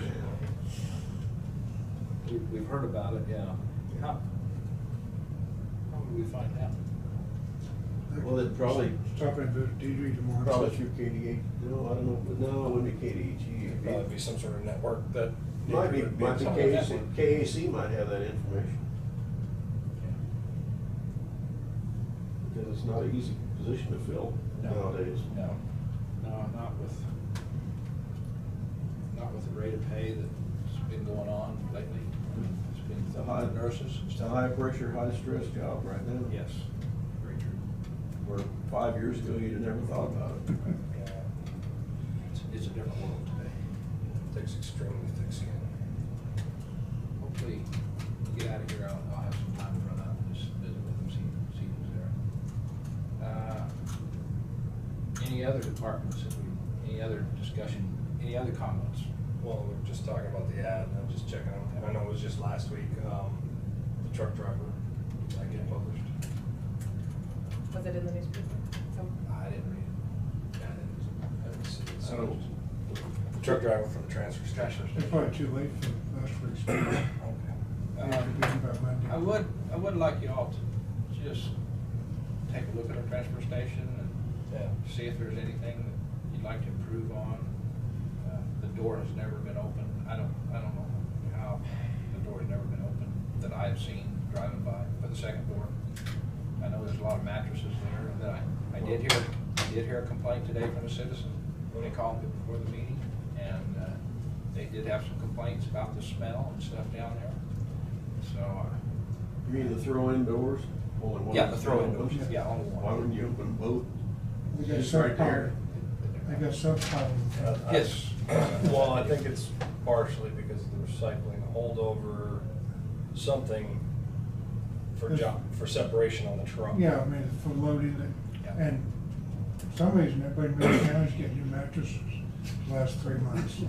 We've heard about it, yeah. How would we find out? Well, they'd probably, Stop in visit Deidre tomorrow. probably through KDH, no, I don't know, but no, it wouldn't be KDHE. It'd probably be some sort of network that. Might be something like KAC, that. KAC might have that information. Because it's not an easy position to fill nowadays. No, not with the rate of pay that's been going on lately. It's been It's a the nurses. It's a high pressure, high stress job right now. Yes, very true. Where 5 years ago, you'd have never thought about it. Yeah, It's a different world today. takes extremely thick skin. Hopefully, when we get out of here, I'll have some time to run out and just visit with them, see who's there. Any other departments, any other discussion, any other comments? Well, we were just talking about the ad, and I'm just checking, and I know it was just last week, the truck driver, that get published. Was it in the newspaper? I didn't read it. I didn't see it. So- The truck driver for the transfer station. It's probably too late for last week's meeting. Okay. They have to be in by Monday. I would like you all to just take a look at our transfer station Yeah. and see if there's anything that you'd like to improve on. The door has never been open. I don't know how the door has never been open that I've seen driving by for the second door. I know there's a lot of mattresses there, and then I did hear a complaint today from a citizen when they called me before the meeting, and they did have some complaints about the smell and stuff down there. So, You mean the throw-in doors? Only one yeah, the is throw-in open? doors, yeah, only Why one. wouldn't you open both? They got It's right sub-power. there. They got sub-power. Yes. Well, I think it's partially because of the recycling holdover, something for separation on the truck. Yeah, I mean, for loading it, Yeah. and for some reason, everybody in Middle County's getting new mattresses the last 3 months.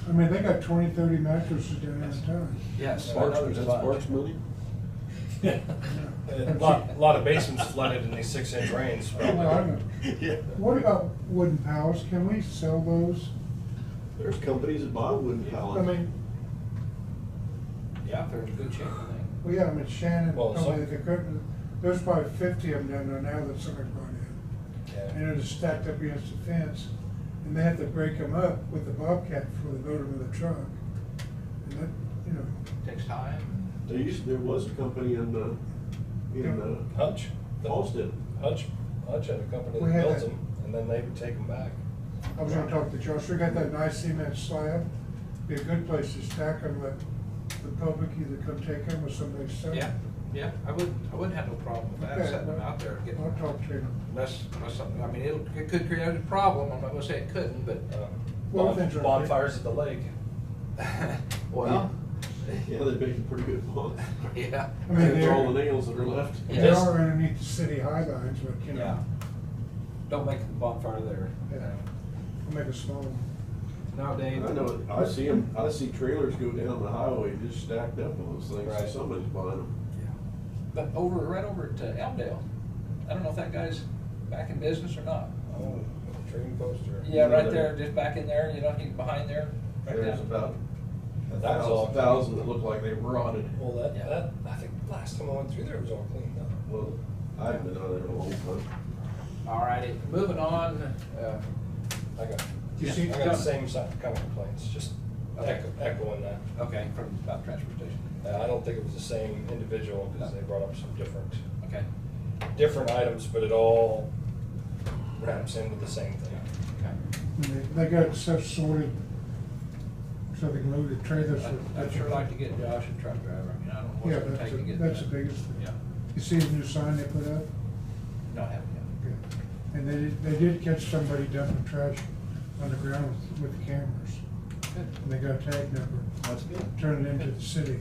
I mean, they got 20, 30 mattresses down there in town. Yes. I Sparks, know there's a that's bunch. Sparks money? A lot of basements flooded in these 6-inch rains. Well, I know. Yeah. What about wooden pallets? Can we sell those? There's companies that buy wooden I pallets. mean, Yeah, if there's a good chance, I think. well, yeah, I mean, Shannon Well, told me some- that they couldn't, there's probably 50 of them down there now that somebody brought in. And they're just stacked up against the fence, and they have to break them up with the Bobcat before they load them in the truck. And that, you know, Takes time. There was a company in Hutch? Austin. Hutch had a company We that had builds that. them, and then they would take them back. I was gonna talk to Josh, we got that nice cement slab, be a good place to stack them, let the public either come take them or somebody sell them. Yeah, I wouldn't have no problem with that, Okay, setting them out there and getting. I'll talk to him. Unless something, I mean, it could create a problem, I'm not gonna say it couldn't, but, Well, things are- Bonfires at the lake. well, Yeah, they make a pretty good bonfire. yeah. I mean, Except for all the they're, nails that are left. they are underneath the city highlines, but you Yeah. know, Don't make the bonfire there. yeah, we'll make a small one. Now, Dave. I know, I see trailers go down the highway just stacked up on those things, so Right. somebody's buying them. But right over at Elmdale, I don't know if that guy's back in business or not. Oh, trading poster. Yeah, right there, just back in there, you know, he's behind there. Right There's down. about That was all. 1,000 that look like they rotted. Well, Yeah. that, I think last time I went through there, it was all cleaned up. Well, I haven't been out there in a long time. All righty, moving on, I got, You see- I got the same kind of complaints, just Okay. echoing that. okay, from about transfer station. I don't think it was the same individual, because they brought up some Okay. different items, but it all wraps into the same thing. Okay. And they got stuff sorted, so they can load the trailers. I'd sure like to get Josh a truck driver, I mean, I don't know what's Yeah, it gonna take to get that. that's the biggest thing. Yeah, You see the new sign they put up? no, I haven't yet. Good. And they did catch somebody dumping trash on the ground with the cameras. Good, And they got a tag number, that's good. turned it into the city.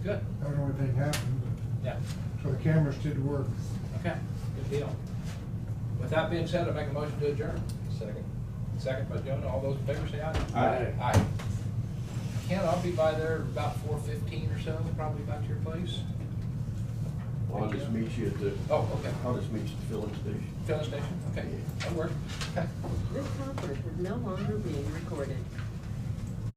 Good, I don't know anything happened, yeah, but, so the cameras did work. okay, good deal. With that being said, I make a motion to adjourn. Second. Second by Jonah, all those in favor say aye. Aye. Aye. Ken, I'll be by there about 4:15 or so, probably back to your place. I'll just meet you at the, Oh, okay. I'll just meet you at the filling station. Filling station, okay, that'll work. Okay. This conference is no longer being recorded.